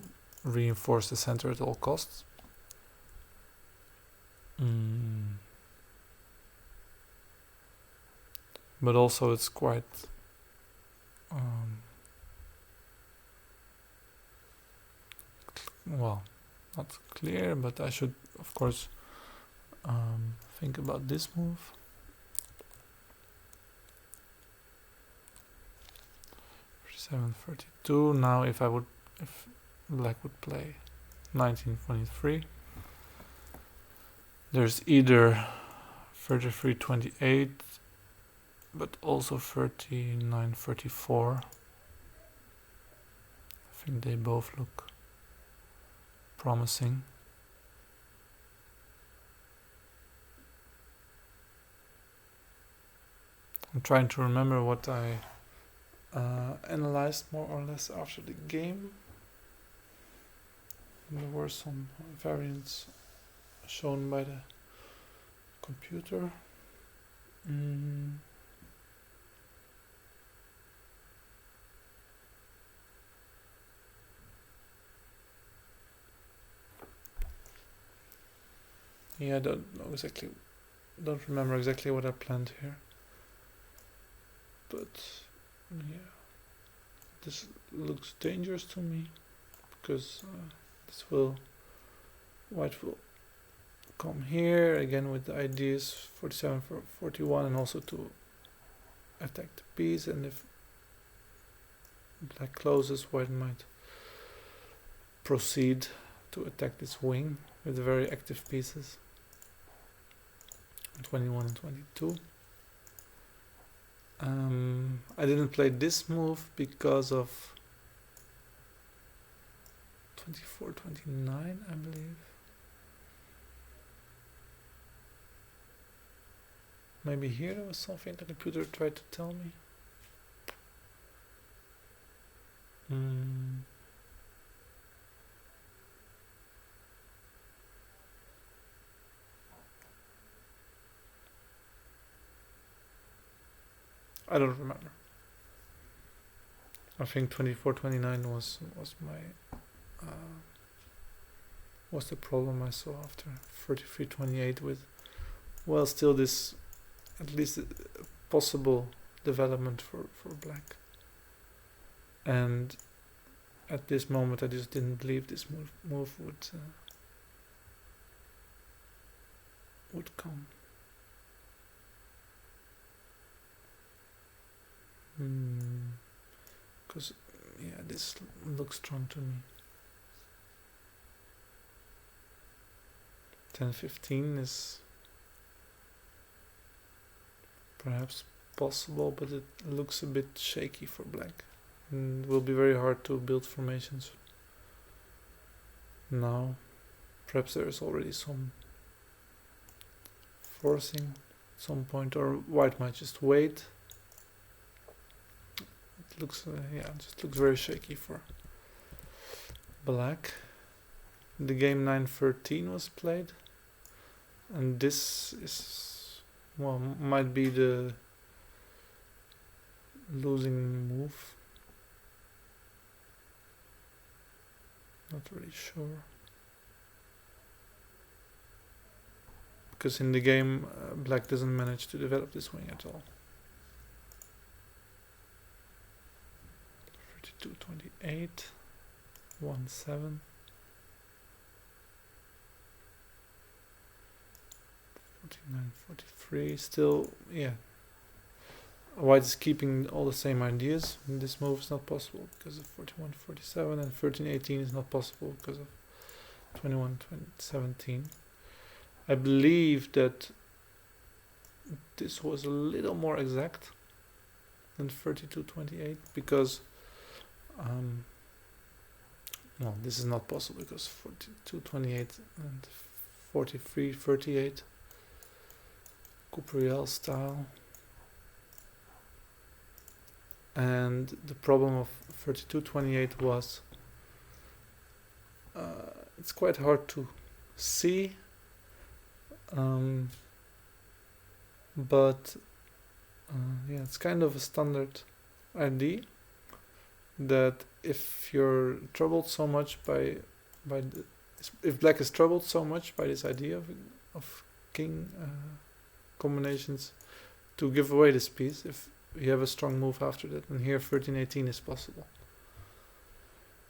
reinforce the center at all costs. But also it's quite well, not clear, but I should of course think about this move. $7.32. Now if black would play 19-23, there's either 33-28 but also 39-34. I think they both look promising. I'm trying to remember what I analyzed more or less after the game. There were some variants shown by the computer. Yeah, I don't remember exactly what I planned here. But yeah, this looks dangerous to me because white will come here again with the ideas 47-41 and also to attack the piece, and if black closes, white might proceed to attack this wing with very active pieces. 21 and 22. I didn't play this move because of 24-29, I believe. Maybe here there was something the computer tried to tell me. I don't remember. I think 24-29 was the problem I saw after 33-28 with, well, still this at least a possible development for black. And at this moment I just didn't believe this move would come. Because yeah, this looks strong to me. 10-15 is perhaps possible, but it looks a bit shaky for black. And it will be very hard to build formations now. Perhaps there is already some forcing some point, or white might just wait. It looks, yeah, it just looks very shaky for black. The game 9-13 was played, and this is, well, might be the losing move. Not really sure. Because in the game, black doesn't manage to develop this wing at all. 32-28, 1-7. 49-43, still, yeah. White is keeping all the same ideas. This move is not possible because of 41-47, and 13-18 is not possible because of 21-17. I believe that this was a little more exact than 32-28 because well, this is not possible because 42-28 and 43-38 Couperiel style. And the problem of 32-28 was it's quite hard to see, but yeah, it's kind of a standard idea that if you're troubled so much if black is troubled so much by this idea of king combinations, to give away this piece if you have a strong move after that, and here 13-18 is possible,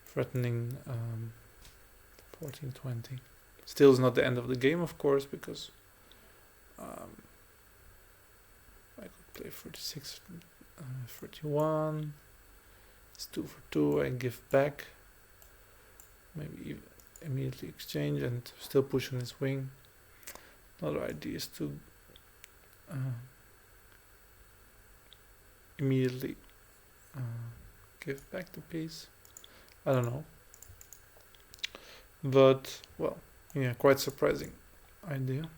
threatening 14-20. Still is not the end of the game, of course, because I could play 36-31. It's 2 for 2. I give back, maybe immediately exchange and still push on his wing. Another idea is to immediately give back the piece. I don't know, but well, yeah, quite surprising idea.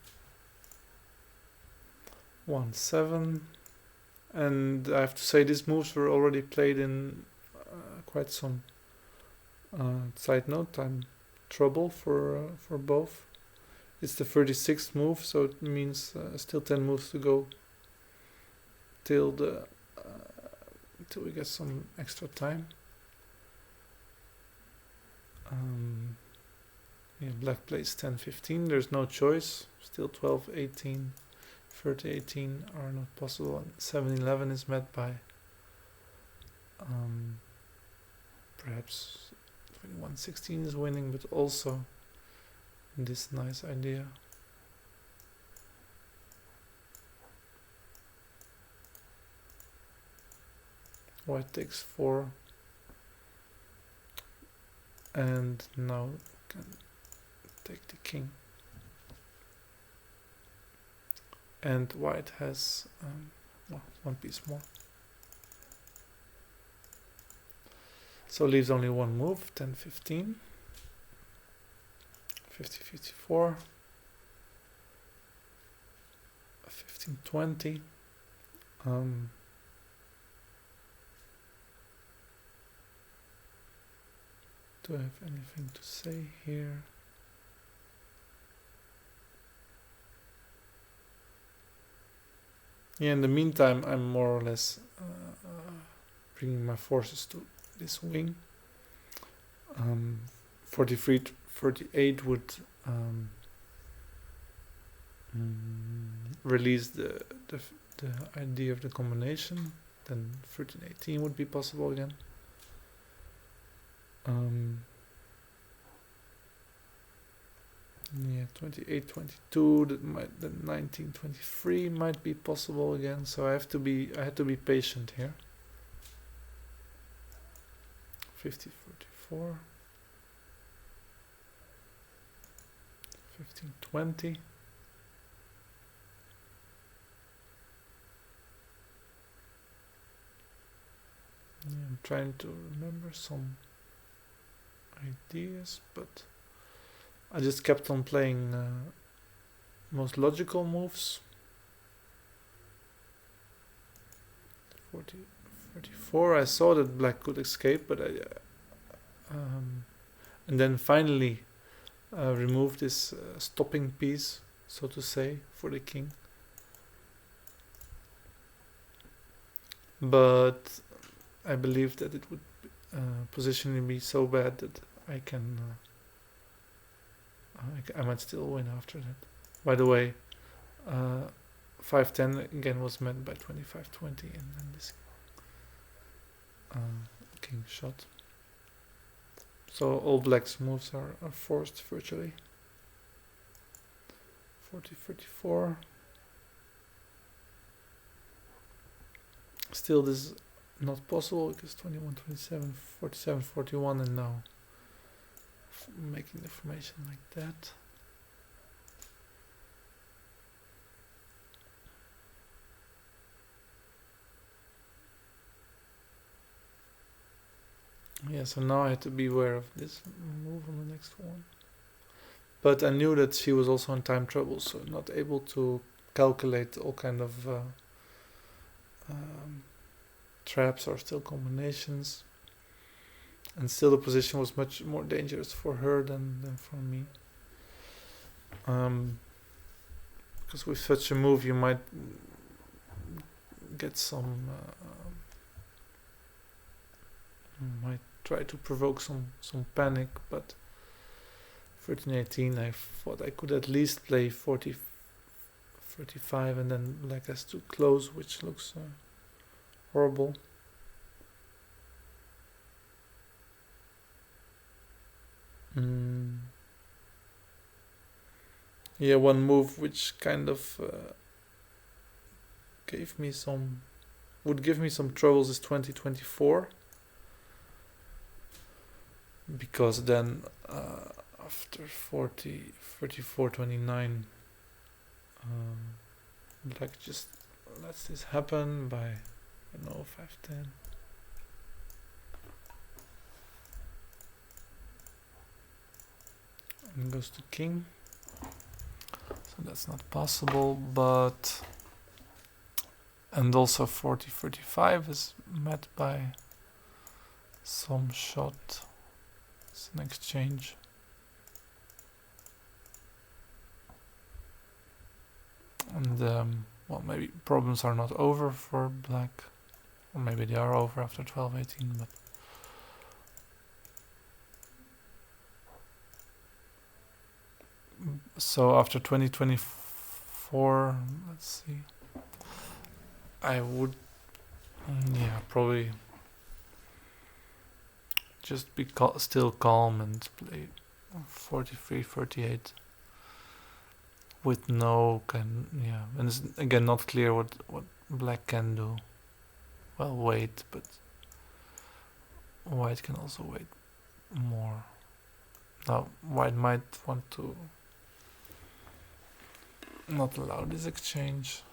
1-7, and I have to say these moves were already played in quite some side note. I'm trouble for both. It's the 36th move, so it means still 10 moves to go till we get some extra time. Yeah, black plays 10-15. There's no choice. Still 12-18, 30-18 are not possible. And 7-11 is met by perhaps 21-16 is winning, but also this nice idea. White takes 4, and now can take the king. And white has well, one piece more. So leaves only one move, 10-15. 50-54. 15-20. Do I have anything to say here? Yeah, in the meantime, I'm more or less bringing my forces to this wing. 43-38 would release the idea of the combination. Then 13-18 would be possible again. Yeah, 28-22. The 19-23 might be possible again. So I had to be patient here. 50-44. 15-20. Yeah, I'm trying to remember some ideas, but I just kept on playing most logical moves. 40, 44. I saw that black could escape, but and then finally remove this stopping piece, so to say, for the king. But I believe that it would positionally be so bad that I can I might still win after that. By the way, 5-10 again was met by 25-20 and then this king shot. So all black's moves are forced virtually. 40-34. Still this is not possible because 21-27, 47-41 and now making the formation like that. Yeah, so now I had to be aware of this move on the next one. But I knew that she was also in time trouble, so not able to calculate all kind of traps or still combinations. And still the position was much more dangerous for her than for me. Because with such a move you might get some... might try to provoke some panic, but 13-18 I thought I could at least play 40-35 and then black has to close, which looks horrible. Yeah, one move which kind of would give me some troubles is 20-24. Because then after 34-29 black just lets this happen by, I don't know, 5-10. And goes to king. So that's not possible, but... And also 40-35 is met by some shot. It's an exchange. And well, maybe problems are not over for black, or maybe they are over after 12-18, but so after 20-24, let's see, I would probably just be still calm and play 43-38 with no and it's again not clear what black can do. Well, wait, but white can also wait more. Now white might want to not allow this exchange,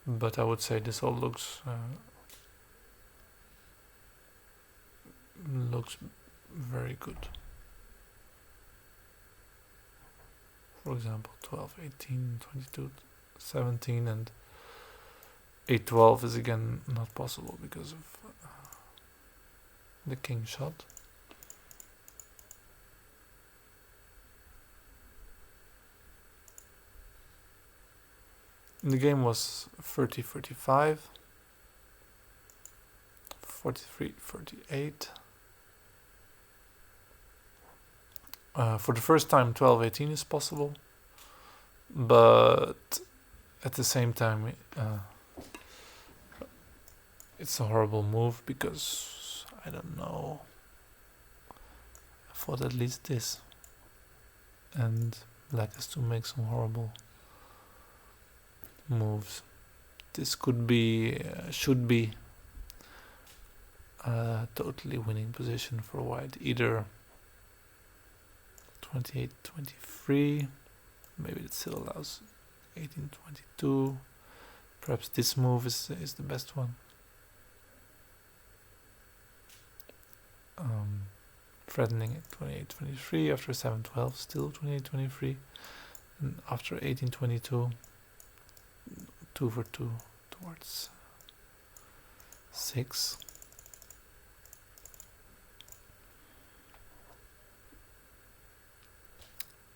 but I would say this all looks very good. For example, 12-18, 22-17 and 8-12 is again not possible because of the king shot. The game was 30-35, 43-38. For the first time 12-18 is possible, but at the same time it's a horrible move because I don't know, I thought at least this, and black has to make some horrible moves. This could be should be a totally winning position for white, either 28-23, maybe it still allows 18-22. Perhaps this move is the best one. Threatening at 28-23 after 7-12, still 28-23, and after 18-22, 2 for 2 towards 6.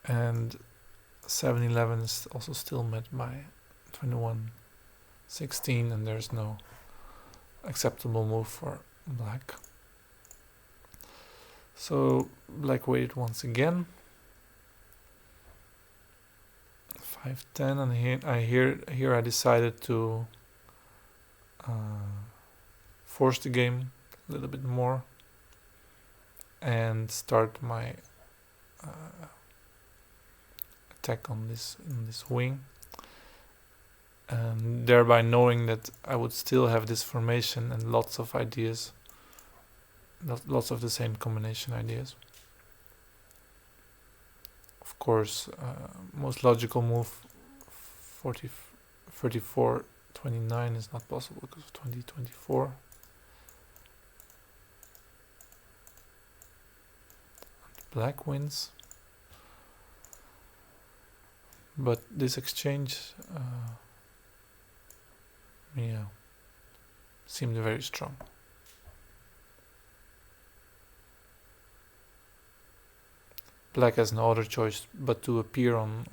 And 7-11 is also still met by 21-16, and there's no acceptable move for black. So black waited once again. 5-10, and here I decided to force the game a little bit more and start my attack on this wing, and thereby knowing that I would still have this formation and lots of ideas, lots of the same combination ideas. Of course, most logical move 34-29 is not possible because of 20-24. Black wins. But this exchange seemed very strong. Black has no other choice but to appear on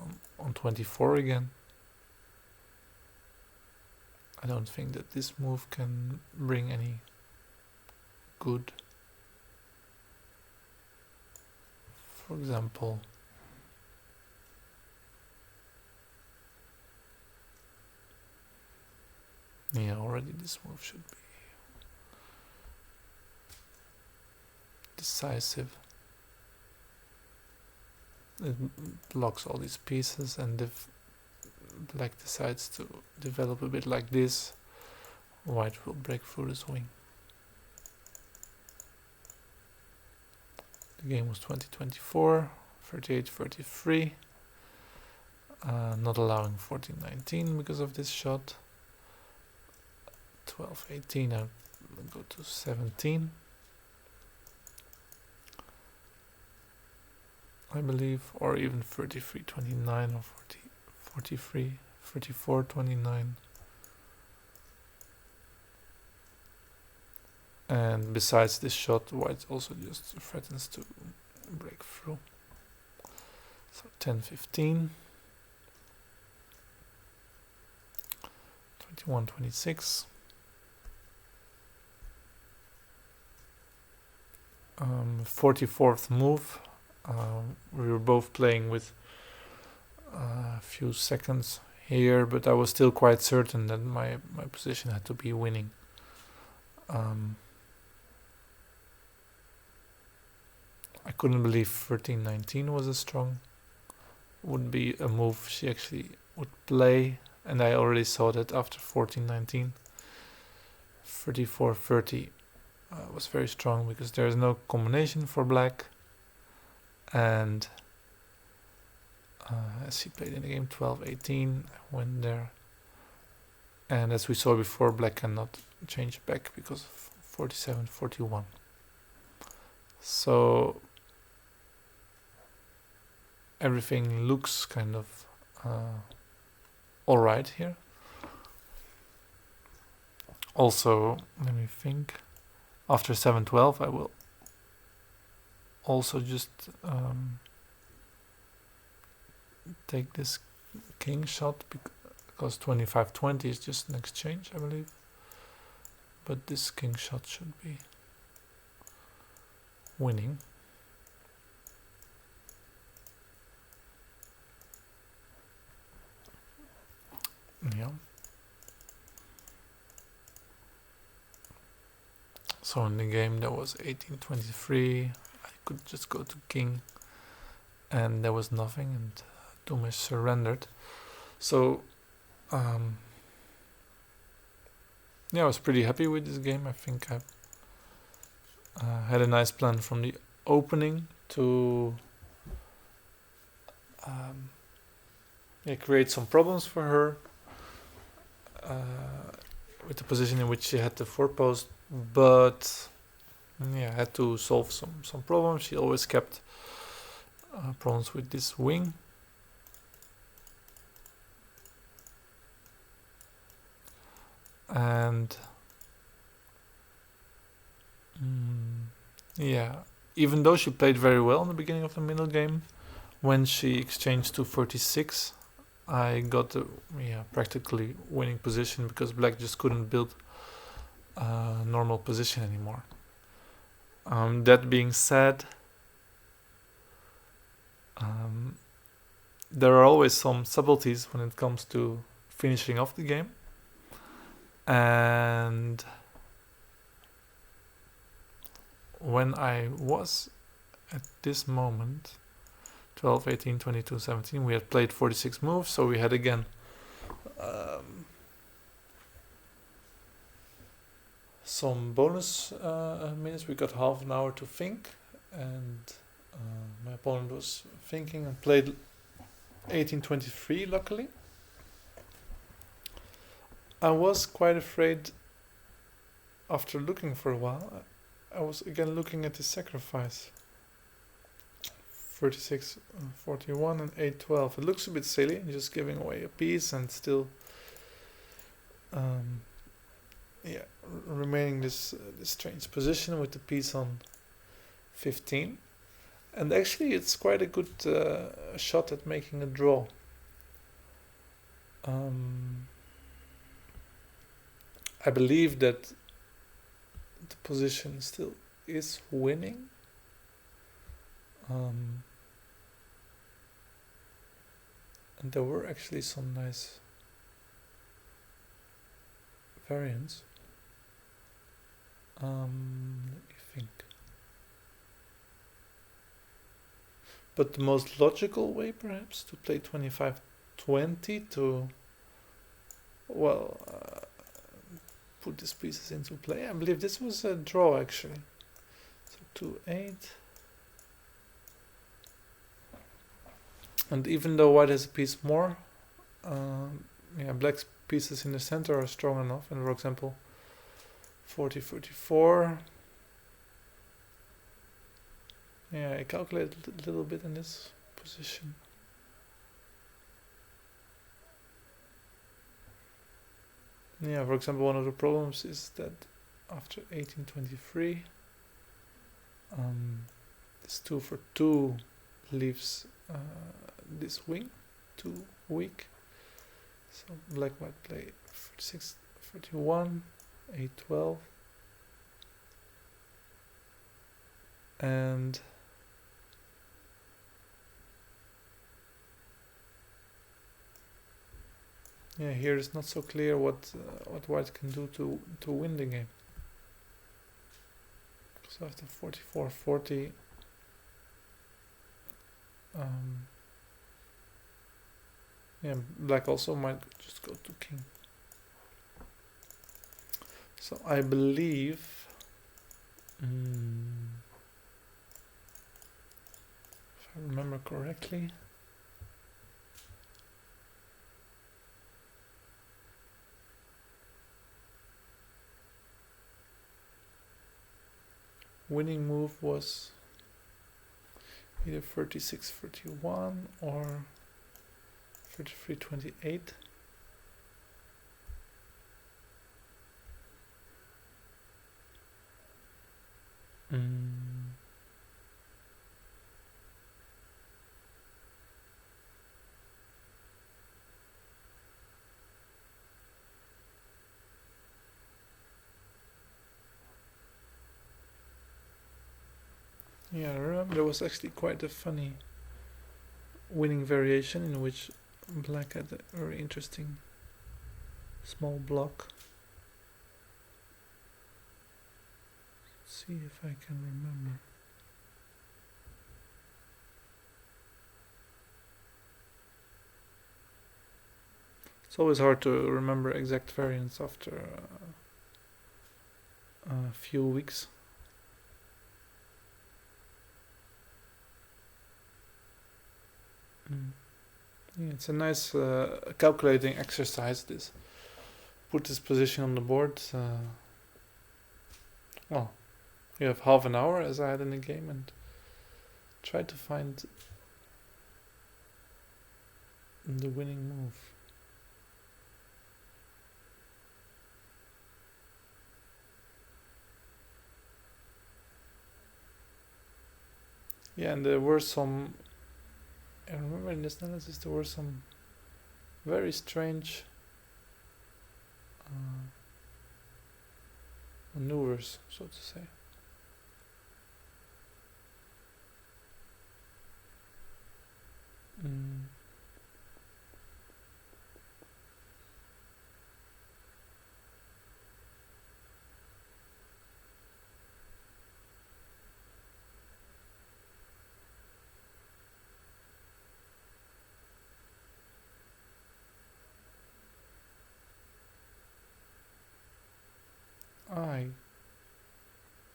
24 again. I don't think that this move can bring any good. For example, already this move should be decisive. It blocks all these pieces, and if black decides to develop a bit like this, white will break through this wing. The game was 20-24, 38-33, not allowing 14-19 because of this shot. 12-18, I'll go to 17, I believe, or even 33-29 or 34-29. And besides this shot, white also just threatens to break through. So 10-15, 21-26. 44th move. We were both playing with a few seconds here, but I was still quite certain that my position had to be winning. I couldn't believe 13-19 was as strong. Would be a move she actually would play, and I already saw that after 14-19. 34-30 was very strong because there is no combination for black, and as he played in the game 12-18, I went there, and as we saw before, black cannot change back because of 47-41. So everything looks kind of alright here. Also, let me think. After 7-12, I will also just take this king shot because 25-20 is just an exchange, I believe. But this king shot should be winning. Yeah. So in the game there was 18-23. I could just go to king, and there was nothing, and Doumesh surrendered. So yeah, I was pretty happy with this game. I think I had a nice plan from the opening to create some problems for her with the position in which she had the forepost, but yeah, I had to solve some problems. She always kept problems with this wing. And Yeah, even though she played very well in the beginning of the middle game, when she exchanged to 46, I got the practically winning position because black just couldn't build a normal position anymore. That being said, there are always some subtleties when it comes to finishing off the game. And when I was at this moment, 12, 18, 22, 17, we had played 46 moves, so we had again some bonus minutes. We got half an hour to think, and my opponent was thinking and played 1823, luckily. I was quite afraid after looking for a while. I was again looking at the sacrifice. 36, 41 and 812. It looks a bit silly, just giving away a piece and still remaining this strange position with the piece on 15. And actually it's quite a good shot at making a draw. I believe that the position still is winning. And there were actually some nice variants. Let me think. But the most logical way, perhaps, to play 25-20 to, put these pieces into play. I believe this was a draw, actually. So 2-8. And even though white has a piece more, black's pieces in the center are strong enough. And for example, 40-34. Yeah, I calculated a little bit in this position. Yeah, for example, one of the problems is that after 1823, this 2 for 2 leaves this wing too weak. So black might play 46, 41, 812. And here it's not so clear what white can do to win the game. So after 44-40, black also might just go to king. So I believe, if I remember correctly, winning move was either 36-41 or 33-28. Yeah, I remember there was actually quite a funny winning variation in which black had a very interesting small block. Let's see if I can remember. It's always hard to remember exact variants after a few weeks. Yeah, it's a nice calculating exercise. This put this position on the board. You have half an hour, as I had in the game, and try to find the winning move. Yeah, and there were some. I remember in this analysis there were some very strange maneuvers, so to say.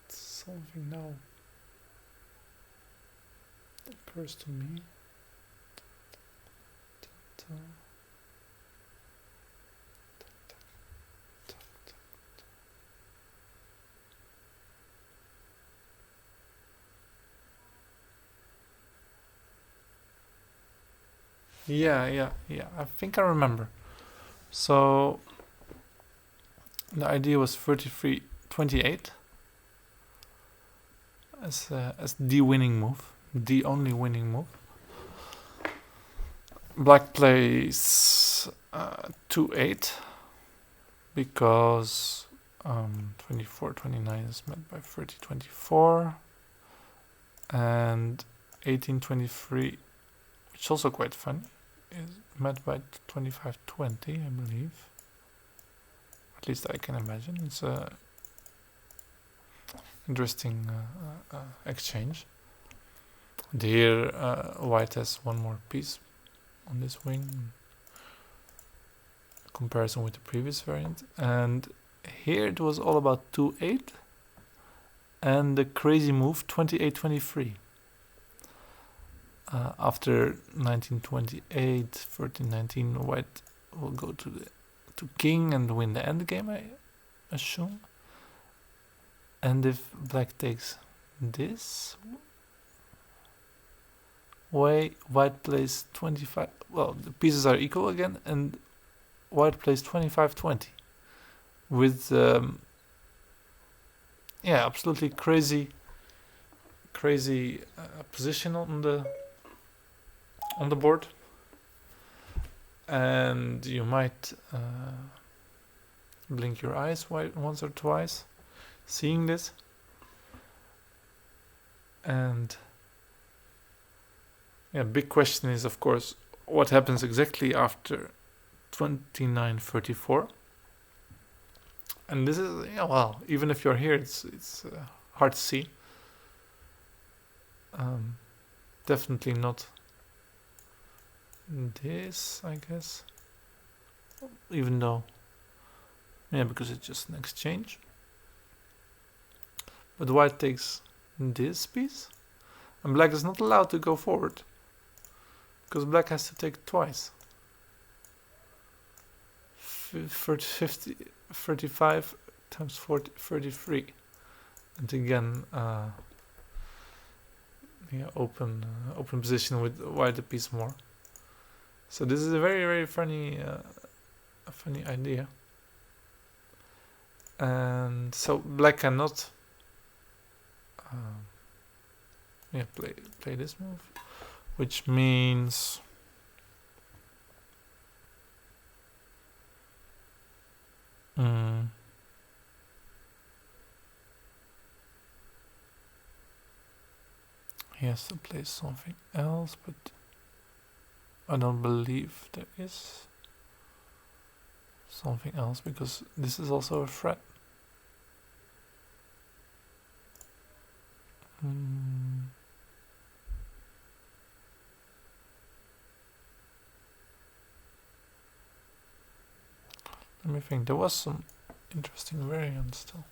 Something now occurs to me. Yeah. I think I remember. So the idea was 33-28 as the winning move, the only winning move. Black plays 2-8 because 24-29 is met by 30-24 and 18-23, which is also quite fun, is met by 25-20, I believe. At least I can imagine. It's a interesting exchange. And here white has one more piece on this wing in comparison with the previous variant, and here it was all about 2-8 and the crazy move 28-23. After 1928, 13-19, white will go to king and win the endgame, I assume. And if black takes this way, white plays 25. Well, the pieces are equal again, and white plays 25-20 with absolutely crazy position on the board. And you might blink your eyes once or twice seeing this. And big question is, of course, what happens exactly after 29-34. And this is, even if you're here, it's hard to see. Definitely not this, I guess. Even though, because it's just an exchange. But white takes this piece, and black is not allowed to go forward, because black has to take twice. 35 times 40, 33. And again, open position with white a piece more. So this is a very, very funny idea. And so black cannot play this move, which means he has to play something else, but I don't believe there is something else, because this is also a threat. Let me think. There was some interesting variants still.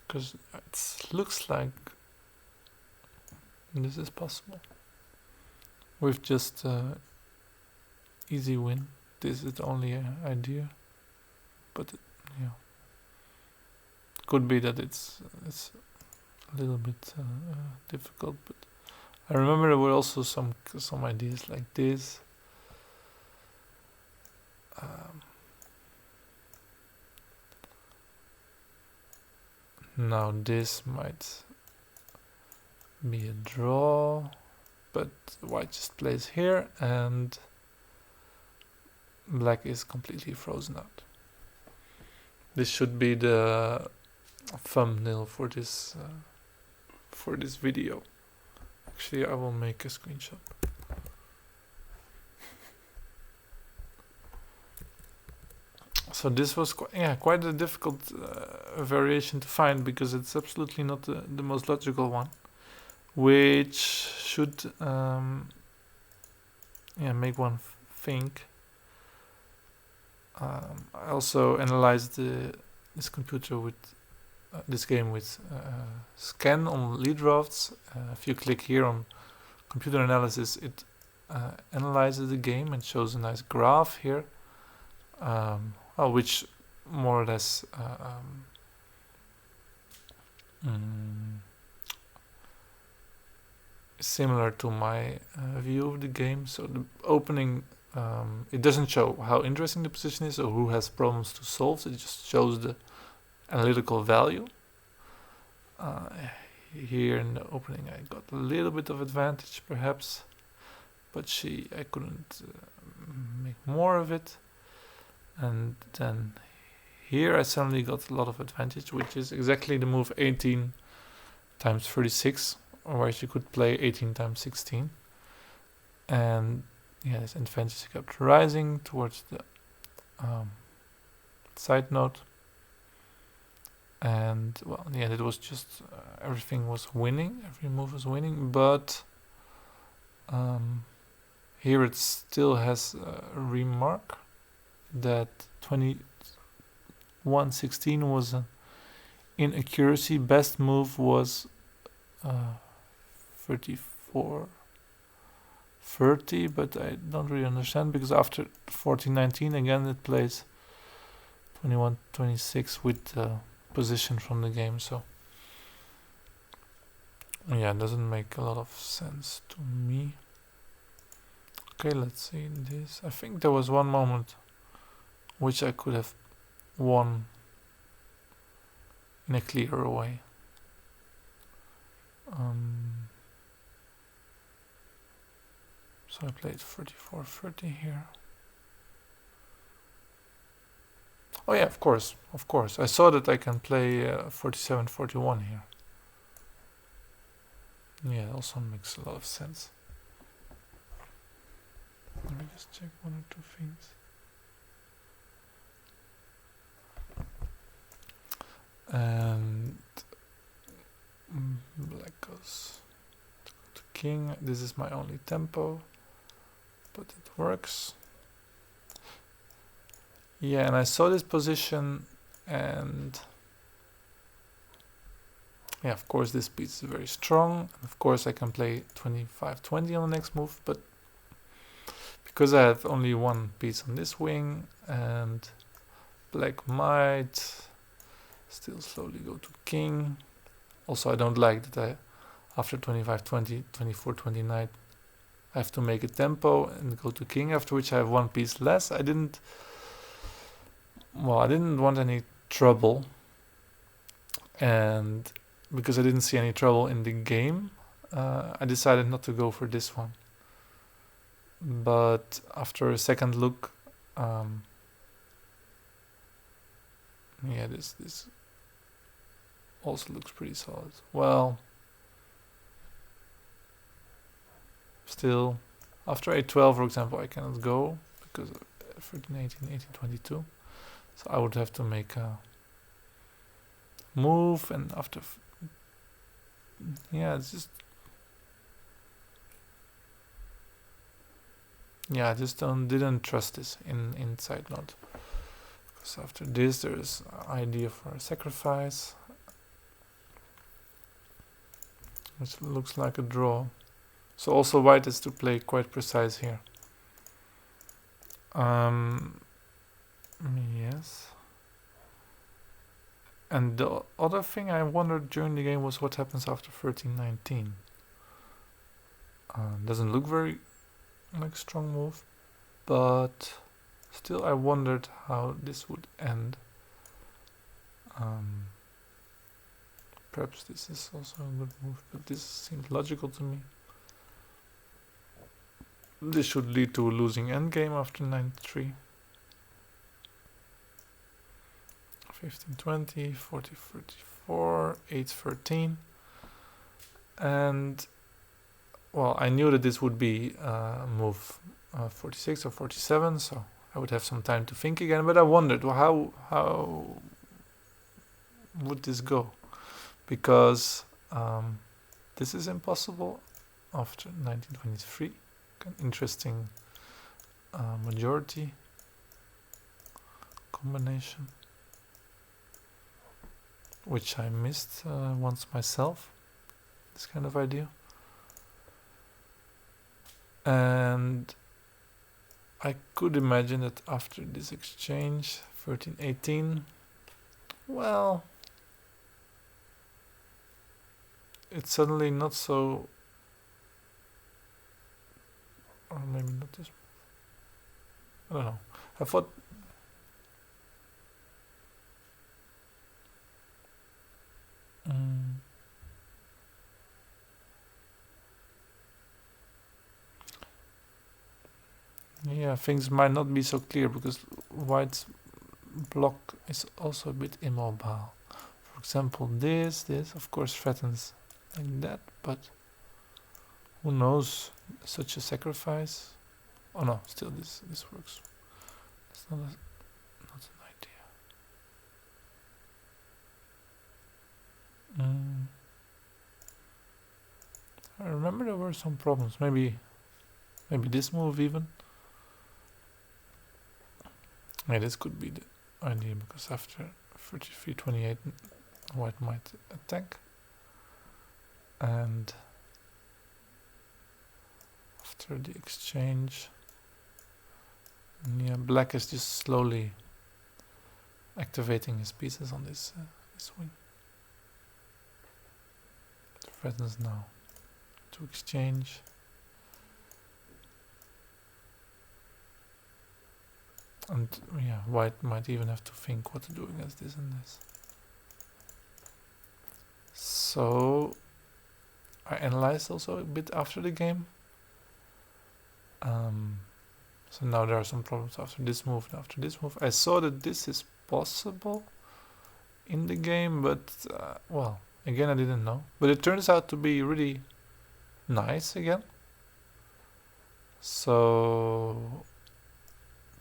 Because it looks like this is possible with just easy win. This is the only idea, but could be that it's a little bit difficult, but I remember there were also some ideas like this. Now this might be a draw, but white just plays here and black is completely frozen out. This should be the thumbnail for this video. Actually, I will make a screenshot. So this was quite a difficult variation to find, because it's absolutely not the most logical one, which should make one think. I also analyzed this computer with this game with scan on lead drafts. If you click here on computer analysis, it analyzes the game and shows a nice graph here, which more or less is similar to my view of the game. So the opening, it doesn't show how interesting the position is or who has problems to solve. It just shows the analytical value. Here in the opening I got a little bit of advantage perhaps, but I couldn't make more of it. And then here I suddenly got a lot of advantage, which is exactly the move 18 times 36, or she could play 18 times 16. And yeah, this advantage kept rising towards the side note. And well, in the end it was just everything was winning, every move was winning, but here it still has a remark that 21-16 was an inaccuracy. Best move was 34-30, but I don't really understand, because after 14-19 again it plays 21-26 with position from the game. So yeah, it doesn't make a lot of sense to me. Okay, let's see this. I think there was one moment which I could have won in a clearer way. So I played 34-30 here. Oh yeah, of course. I saw that I can play 47-41 here. Yeah, it also makes a lot of sense. Let me just check one or two things. And black goes to king. This is my only tempo, but it works. Yeah, and I saw this position, and yeah, of course this piece is very strong. Of course I can play 25-20 on the next move, but because I have only one piece on this wing, and black might still slowly go to king. Also, I don't like that after 25-20, 24-29, I have to make a tempo and go to king, after which I have one piece less. I didn't want any trouble, and because I didn't see any trouble in the game, I decided not to go for this one. But after a second look, yeah, this also looks pretty solid. Well, still, after a12, for example, I cannot go because of 13-18, 18-22. So I would have to make a move, and after, yeah, it's just, yeah, I just didn't trust this in side note. Because after this, there is an idea for a sacrifice, which looks like a draw. So also white is to play quite precise here. Yes. And the other thing I wondered during the game was what happens after 13-19. Doesn't look very like strong move, but still I wondered how this would end. Perhaps this is also a good move, but this seems logical to me. This should lead to a losing endgame after 9-3. 15-20, 40-34, 8-13. And, well, I knew that this would be move 46 or 47, so I would have some time to think again. But I wondered, well, how would this go? Because this is impossible after 1923. An interesting majority combination, which I missed once myself, this kind of idea. And I could imagine that after this exchange, 13-18, well, it's suddenly not so, or maybe not this, I don't know. I thought yeah, things might not be so clear because white's block is also a bit immobile. For example, this of course threatens like that, but who knows, such a sacrifice. Oh no, still this works. It's not an idea. I remember there were some problems. Maybe this move even. Yeah, this could be the idea because after 33-28, white might attack, and after the exchange, yeah, black is just slowly activating his pieces on this wing. It threatens now to exchange. And yeah, white might even have to think what to do against this and this. So I analyzed also a bit after the game. So now there are some problems after this move and after this move. I saw that this is possible in the game, but well, again I didn't know. But it turns out to be really nice again. So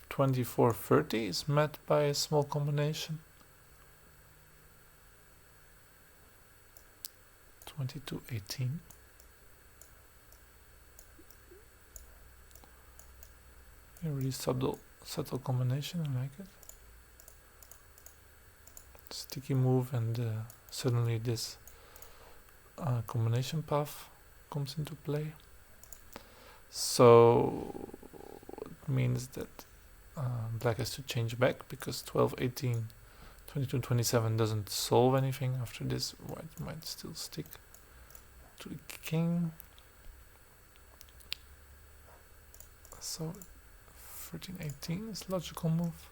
24-30 is met by a small combination. 22-18. A really subtle combination, I like it. Sticky move and suddenly this combination path comes into play. So it means that black has to change back because 12-18, 22-27 doesn't solve anything. After this, white might still stick to the king. So 13-18 is logical move.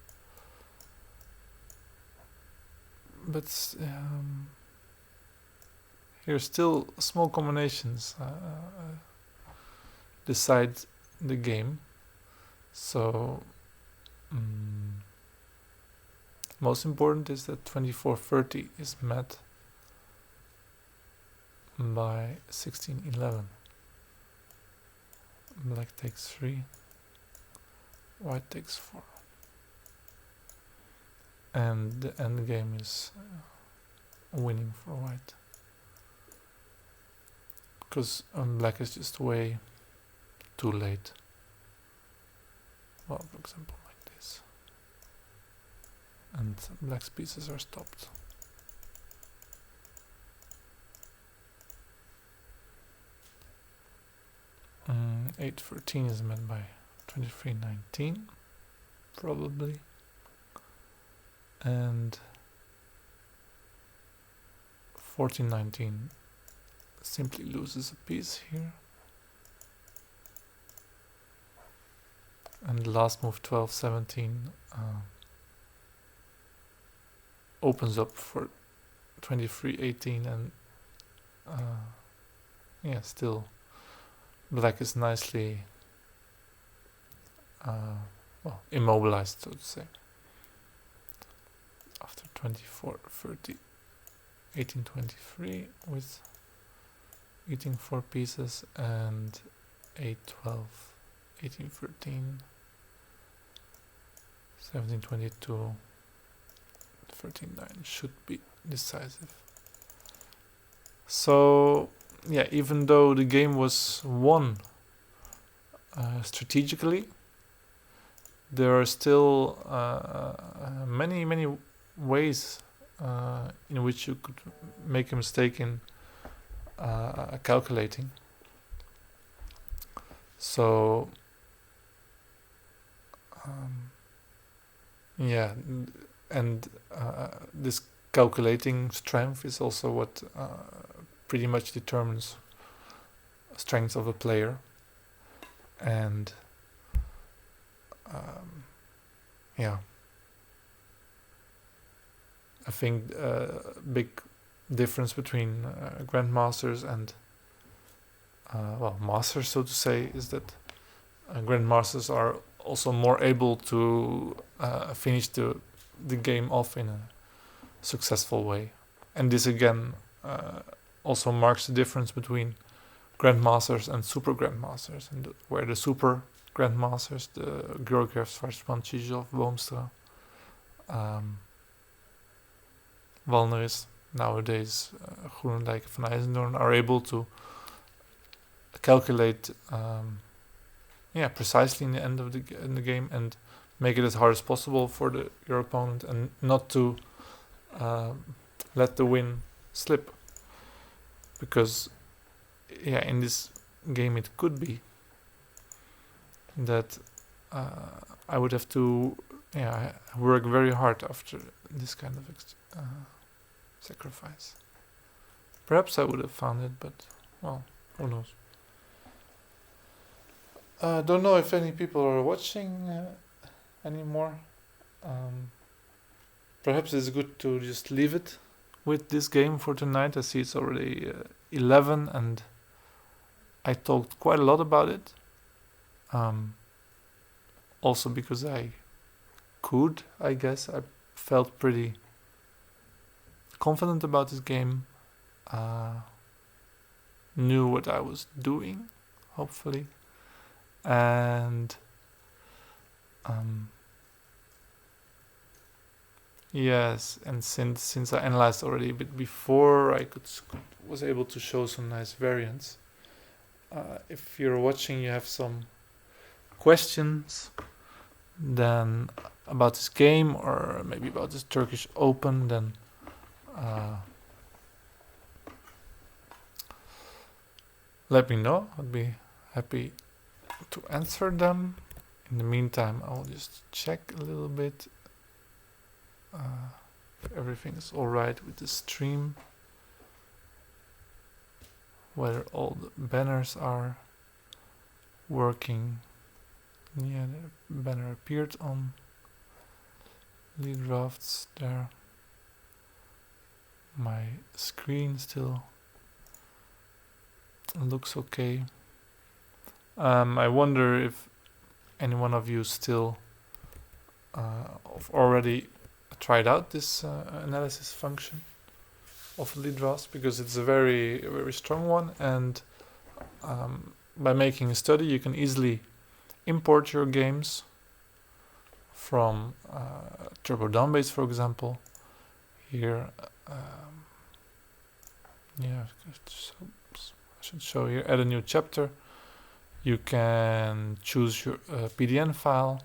But here still small combinations decide the game. So most important is that 24-30 is met by 16-11. Black takes 3, white takes 4. And the end game is winning for white. Because black is just way too late. Well, for example, like this. And black's pieces are stopped. Mm, 8-13 is met by 23-19, probably. And 14-19 simply loses a piece here. And the last move, 12-17, opens up for 23-18, and yeah, still black is nicely well, immobilized, so to say. After 24-30, 18-23 with eating 4 pieces, and 8-12, 18-13, 17-22, 13-9 should be decisive. So yeah, even though the game was won strategically, there are still many ways in which you could make a mistake in calculating. So yeah, and this calculating strength is also what pretty much determines strength of a player. And yeah, I think big difference between grandmasters and well, masters, so to say, is that grandmasters are also more able to finish the game off in a successful way. And this again also marks the difference between grandmasters and super grandmasters, and where the super grandmasters, the Georgiev, Schwarzman, Chizhov, Boomstra, Walneris, nowadays Groenendijk, Van IJzendoorn, are able to calculate precisely in the end of the game and make it as hard as possible for your opponent, and not to let the win slip. Because in this game it could be that I would have to work very hard after this kind of sacrifice. Perhaps I would have found it, but well, who knows. Don't know if any people are watching anymore. Perhaps it's good to just leave it with this game for tonight. I see it's already 11, and I talked quite a lot about it. Also because I could, I guess. I felt pretty confident about this game. Knew what I was doing, hopefully. And yes, and since I analyzed already a bit before, I was able to show some nice variants. If you're watching, you have some questions then about this game, or maybe about this Turkish Open, then let me know. I'd be happy to answer them. In the meantime, I'll just check a little bit if everything is alright with the stream, whether all the banners are working. Yeah, the banner appeared on lead drafts there. My screen still looks okay. I wonder if any one of you still already tried out this analysis function of lead drafts, because it's a very strong one, and by making a study you can easily import your games from Turbo-Doumesh, for example. Here, I should show here. Add a new chapter. You can choose your PDN file.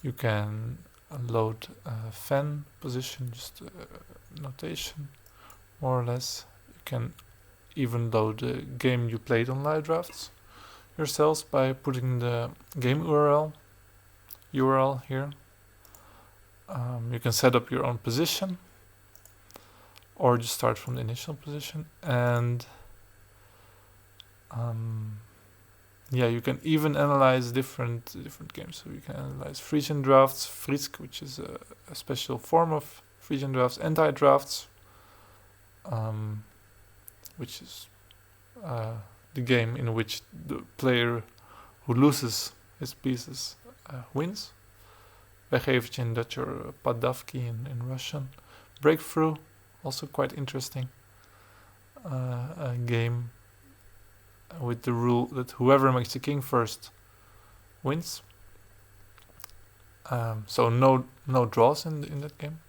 You can load fan position, just notation, more or less. You can even load the game you played on live drafts yourselves by putting the game URL here. You can set up your own position, or just start from the initial position. And yeah, you can even analyze different games. So you can analyze Frisian drafts, Frisk, which is a special form of Frisian drafts, anti-drafts, which is the game in which the player who loses his pieces wins. Weggevertje in Dutch or Padavki in Russian. Breakthrough, also quite interesting. A game with the rule that whoever makes the king first wins. So no draws in that game.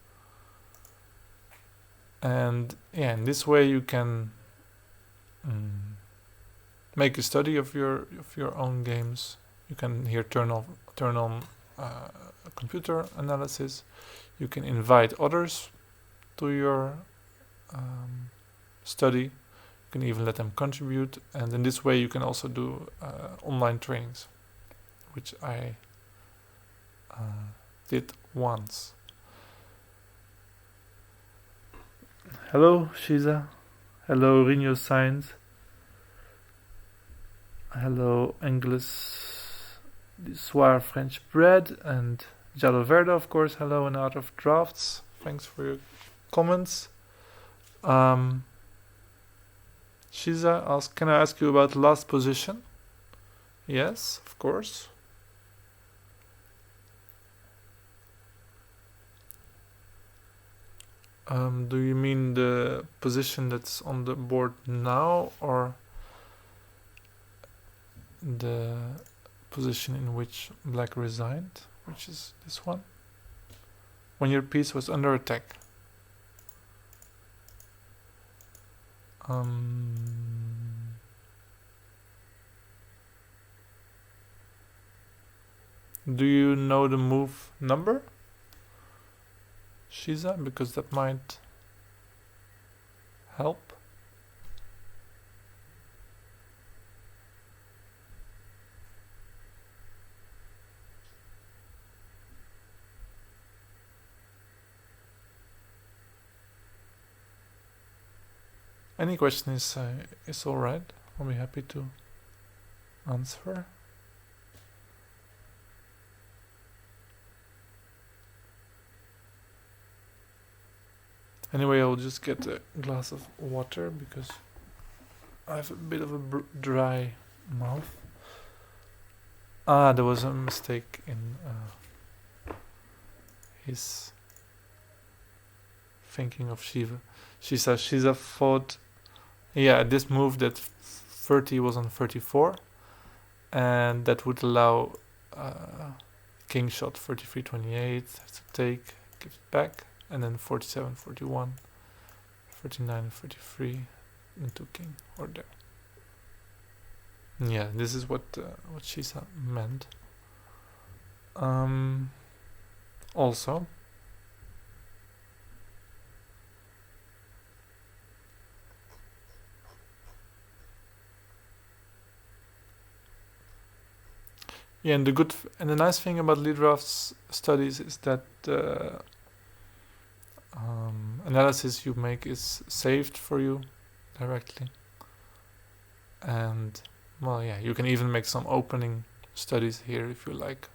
And yeah, in this way you can make a study of your own games. You can here turn on computer analysis. You can invite others to your study. You can even let them contribute, and in this way you can also do online trainings, which I did once. Hello Shiza. Hello Rino Science. Hello Anglais du Soir French Bread, and Jalo Verde, of course. Hello, and Art of Drafts. Thanks for your comments. Shiza asks, can I ask you about last position? Yes, of course. Do you mean the position that's on the board now, or the position in which black resigned, which is this one? When your piece was under attack. Do you know the move number, Shiza? Because that might help. Any question is all right. I'll be happy to answer. Anyway, I'll just get a glass of water because I have a bit of a dry mouth. There was a mistake in his thinking of Shiva. Shiza thought, yeah, this move that 30 was on 34, and that would allow king shot 33-28, have to take, give it back, and then 47-41, 39-33 into king or there. Yeah, this is what Shiza meant. Also, yeah, and the nice thing about lead drafts studies is that analysis you make is saved for you directly, and well, yeah, you can even make some opening studies here if you like,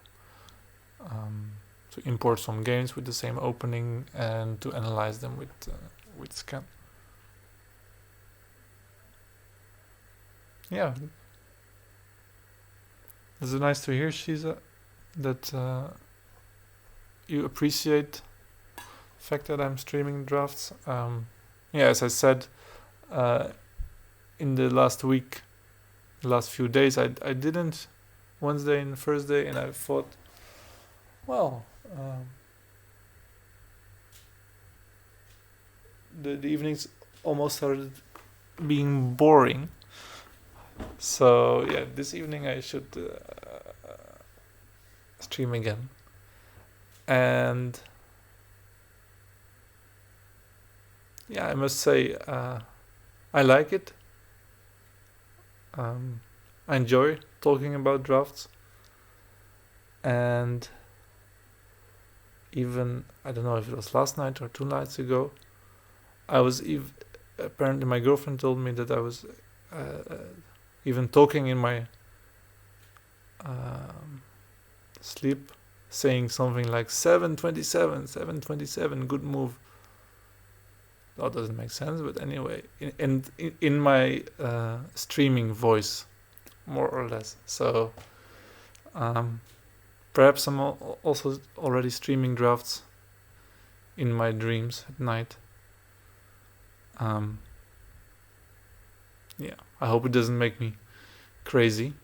to import some games with the same opening and to analyze them with scan. Yeah. It's nice to hear, Shiza, that you appreciate the fact that I'm streaming drafts. Yeah, as I said, in the last week, the last few days, I didn't Wednesday and Thursday, and I thought, well, the evenings almost started being boring. So yeah, this evening I should stream again, and yeah, I must say I like it. I enjoy talking about drafts, and even I don't know if it was last night or 2 nights ago, I was apparently my girlfriend told me that I was even talking in my sleep, saying something like 727, good move. That doesn't make sense, but anyway, in my streaming voice, more or less. So perhaps I'm also already streaming drafts in my dreams at night. Yeah, I hope it doesn't make me crazy.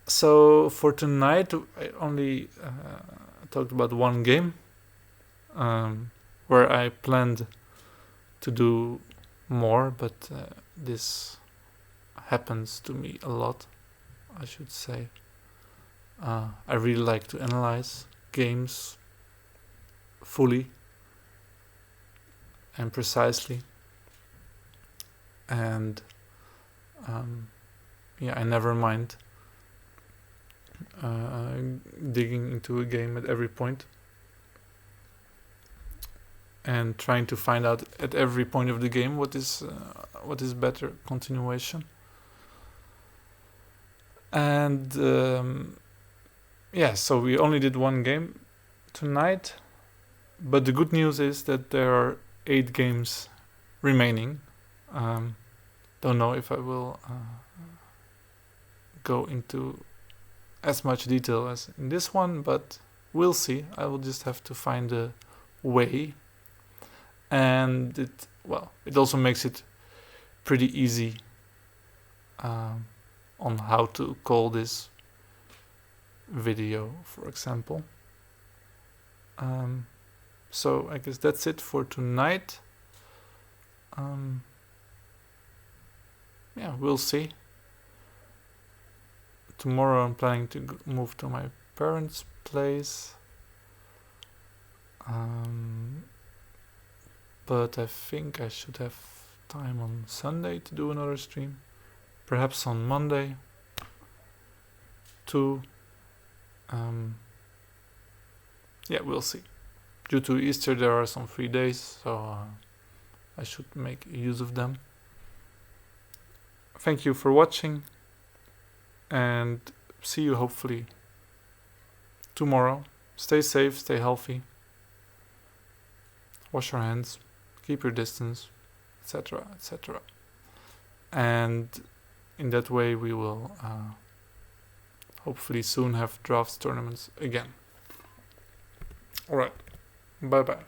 So for tonight, I only talked about one game where I planned to do more, but this happens to me a lot, I should say. I really like to analyze games fully and precisely, and I never mind digging into a game at every point and trying to find out at every point of the game what is better continuation. And so we only did one game tonight, but the good news is that there are 8 games remaining. Don't know if I will go into as much detail as in this one, but we'll see. I will just have to find a way. And it also makes it pretty easy on how to call this video, for example. So I guess that's it for tonight. We'll see. Tomorrow I'm planning to move to my parents' place. But I think I should have time on Sunday to do another stream. Perhaps on Monday too. We'll see. Due to Easter there are some free days, so I should make use of them. Thank you for watching, and see you hopefully tomorrow. Stay safe, stay healthy, wash your hands, keep your distance, etc., etc. And in that way we will hopefully soon have drafts tournaments again. Alright, bye bye.